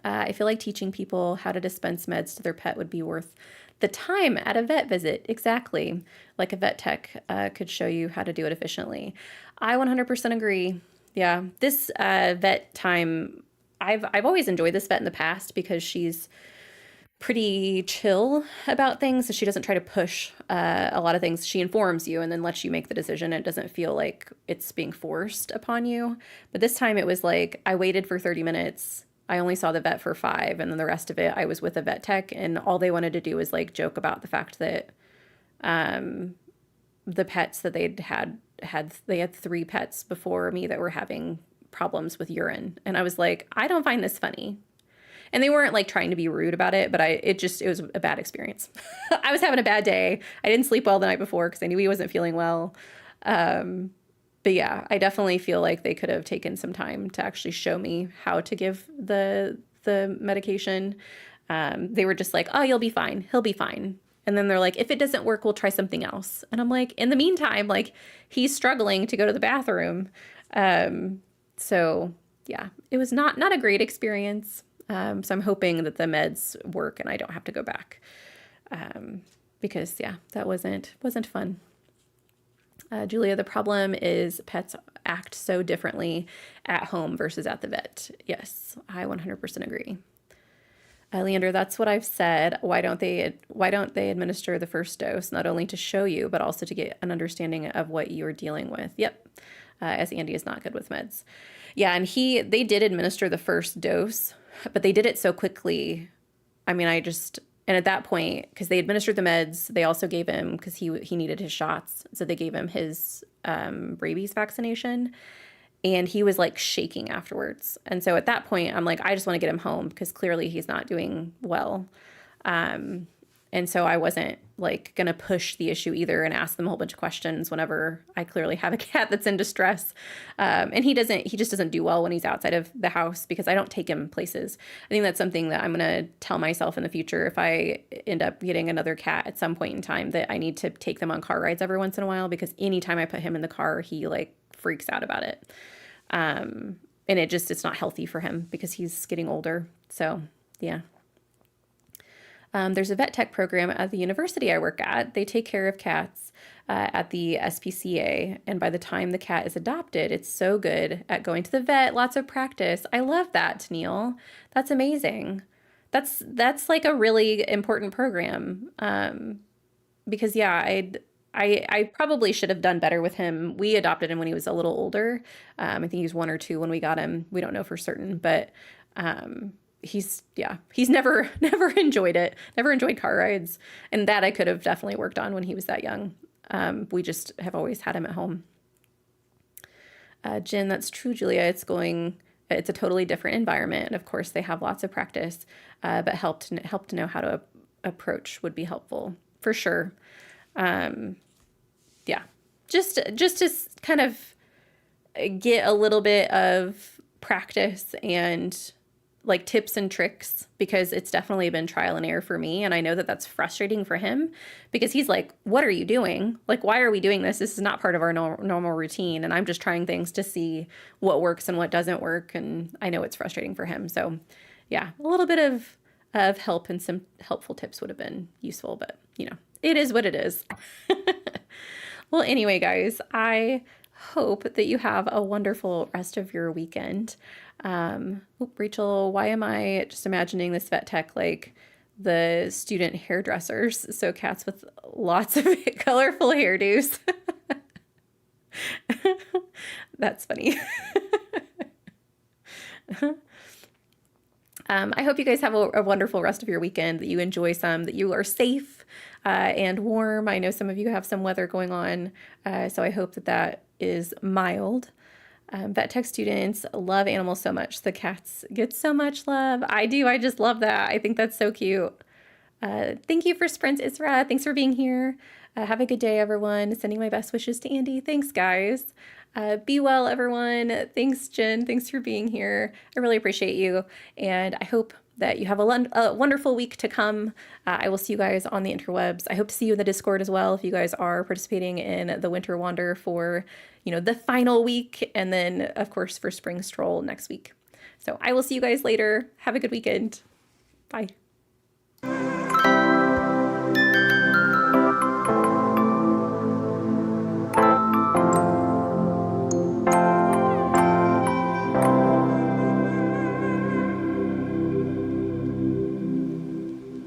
I feel like teaching people how to dispense meds to their pet would be worth the time at a vet visit. Exactly. Like a vet tech could show you how to do it efficiently. I 100% agree. Yeah. This vet time, I've always enjoyed this vet in the past because she's pretty chill about things. So she doesn't try to push a lot of things. She informs you and then lets you make the decision. It doesn't feel like it's being forced upon you. But this time it was like I waited for 30 minutes. I only saw the vet for 5, and then the rest of it I was with a vet tech, and all they wanted to do was like joke about the fact that the pets that they had 3 pets before me that were having problems with urine. And I was like, I don't find this funny. And they weren't like trying to be rude about it, but it was a bad experience. I was having a bad day. I didn't sleep well the night before because I knew he wasn't feeling well. But yeah, I definitely feel like they could have taken some time to actually show me how to give the medication. They were just like, oh, you'll be fine. He'll be fine. And then they're like, if it doesn't work, we'll try something else. And I'm like, in the meantime, like he's struggling to go to the bathroom. So yeah, it was not a great experience. So I'm hoping that the meds work and I don't have to go back. Because yeah, that wasn't fun. Julia, the problem is pets act so differently at home versus at the vet. Yes, I 100% agree. Leander, that's what I've said. Why don't they administer the first dose, not only to show you, but also to get an understanding of what you're dealing with? Yep. As Andy is not good with meds. Yeah, and they did administer the first dose, but they did it so quickly. I mean, and at that point, because they administered the meds, they also gave him, because he needed his shots, so they gave him his rabies vaccination. And he was like shaking afterwards. And so at that point, I'm like, I just want to get him home because clearly he's not doing well. And so I wasn't like going to push the issue either and ask them a whole bunch of questions whenever I clearly have a cat that's in distress. And he just doesn't do well when he's outside of the house because I don't take him places. I think that's something that I'm going to tell myself in the future if I end up getting another cat at some point in time, that I need to take them on car rides every once in a while, because anytime I put him in the car, he like freaks out about it. And it's not healthy for him because he's getting older. So yeah. There's a vet tech program at the university I work at. They take care of cats at the SPCA. And by the time the cat is adopted, it's so good at going to the vet, lots of practice. I love that, Neil. That's amazing. That's like a really important program. Because yeah, I probably should have done better with him. We adopted him when he was a little older. I think he was 1 or 2 when we got him. We don't know for certain, but he's never enjoyed it. Never enjoyed car rides, and that I could have definitely worked on when he was that young. We just have always had him at home. Jen, that's true, Julia. It's a totally different environment, and of course they have lots of practice. But help to know how to approach would be helpful for sure. Yeah, just to kind of get a little bit of practice and like tips and tricks, because it's definitely been trial and error for me. And I know that that's frustrating for him because he's like, what are you doing? Like, why are we doing this? This is not part of our normal routine. And I'm just trying things to see what works and what doesn't work. And I know it's frustrating for him. So yeah, a little bit of help and some helpful tips would have been useful, but it is what it is. Well, anyway, guys, I hope that you have a wonderful rest of your weekend. Rachel, why am I just imagining this vet tech like the student hairdressers? So cats with lots of colorful hairdos. That's funny. I hope you guys have a wonderful rest of your weekend, that you enjoy some, that you are safe and warm. I know some of you have some weather going on, so I hope that is mild. Vet tech students love animals so much. The cats get so much love. I do. I just love that. I think that's so cute. Thank you for Sprint, Isra. Thanks for being here. Have a good day, everyone. Sending my best wishes to Andy. Thanks, guys. Be well, everyone. Thanks, Jen. Thanks for being here. I really appreciate you. And I hope that you have a wonderful week to come. I will see you guys on the interwebs. I hope to see you in the Discord as well if you guys are participating in the Winter Wander for, the final week. And then, of course, for Spring Stroll next week. So I will see you guys later. Have a good weekend. Bye.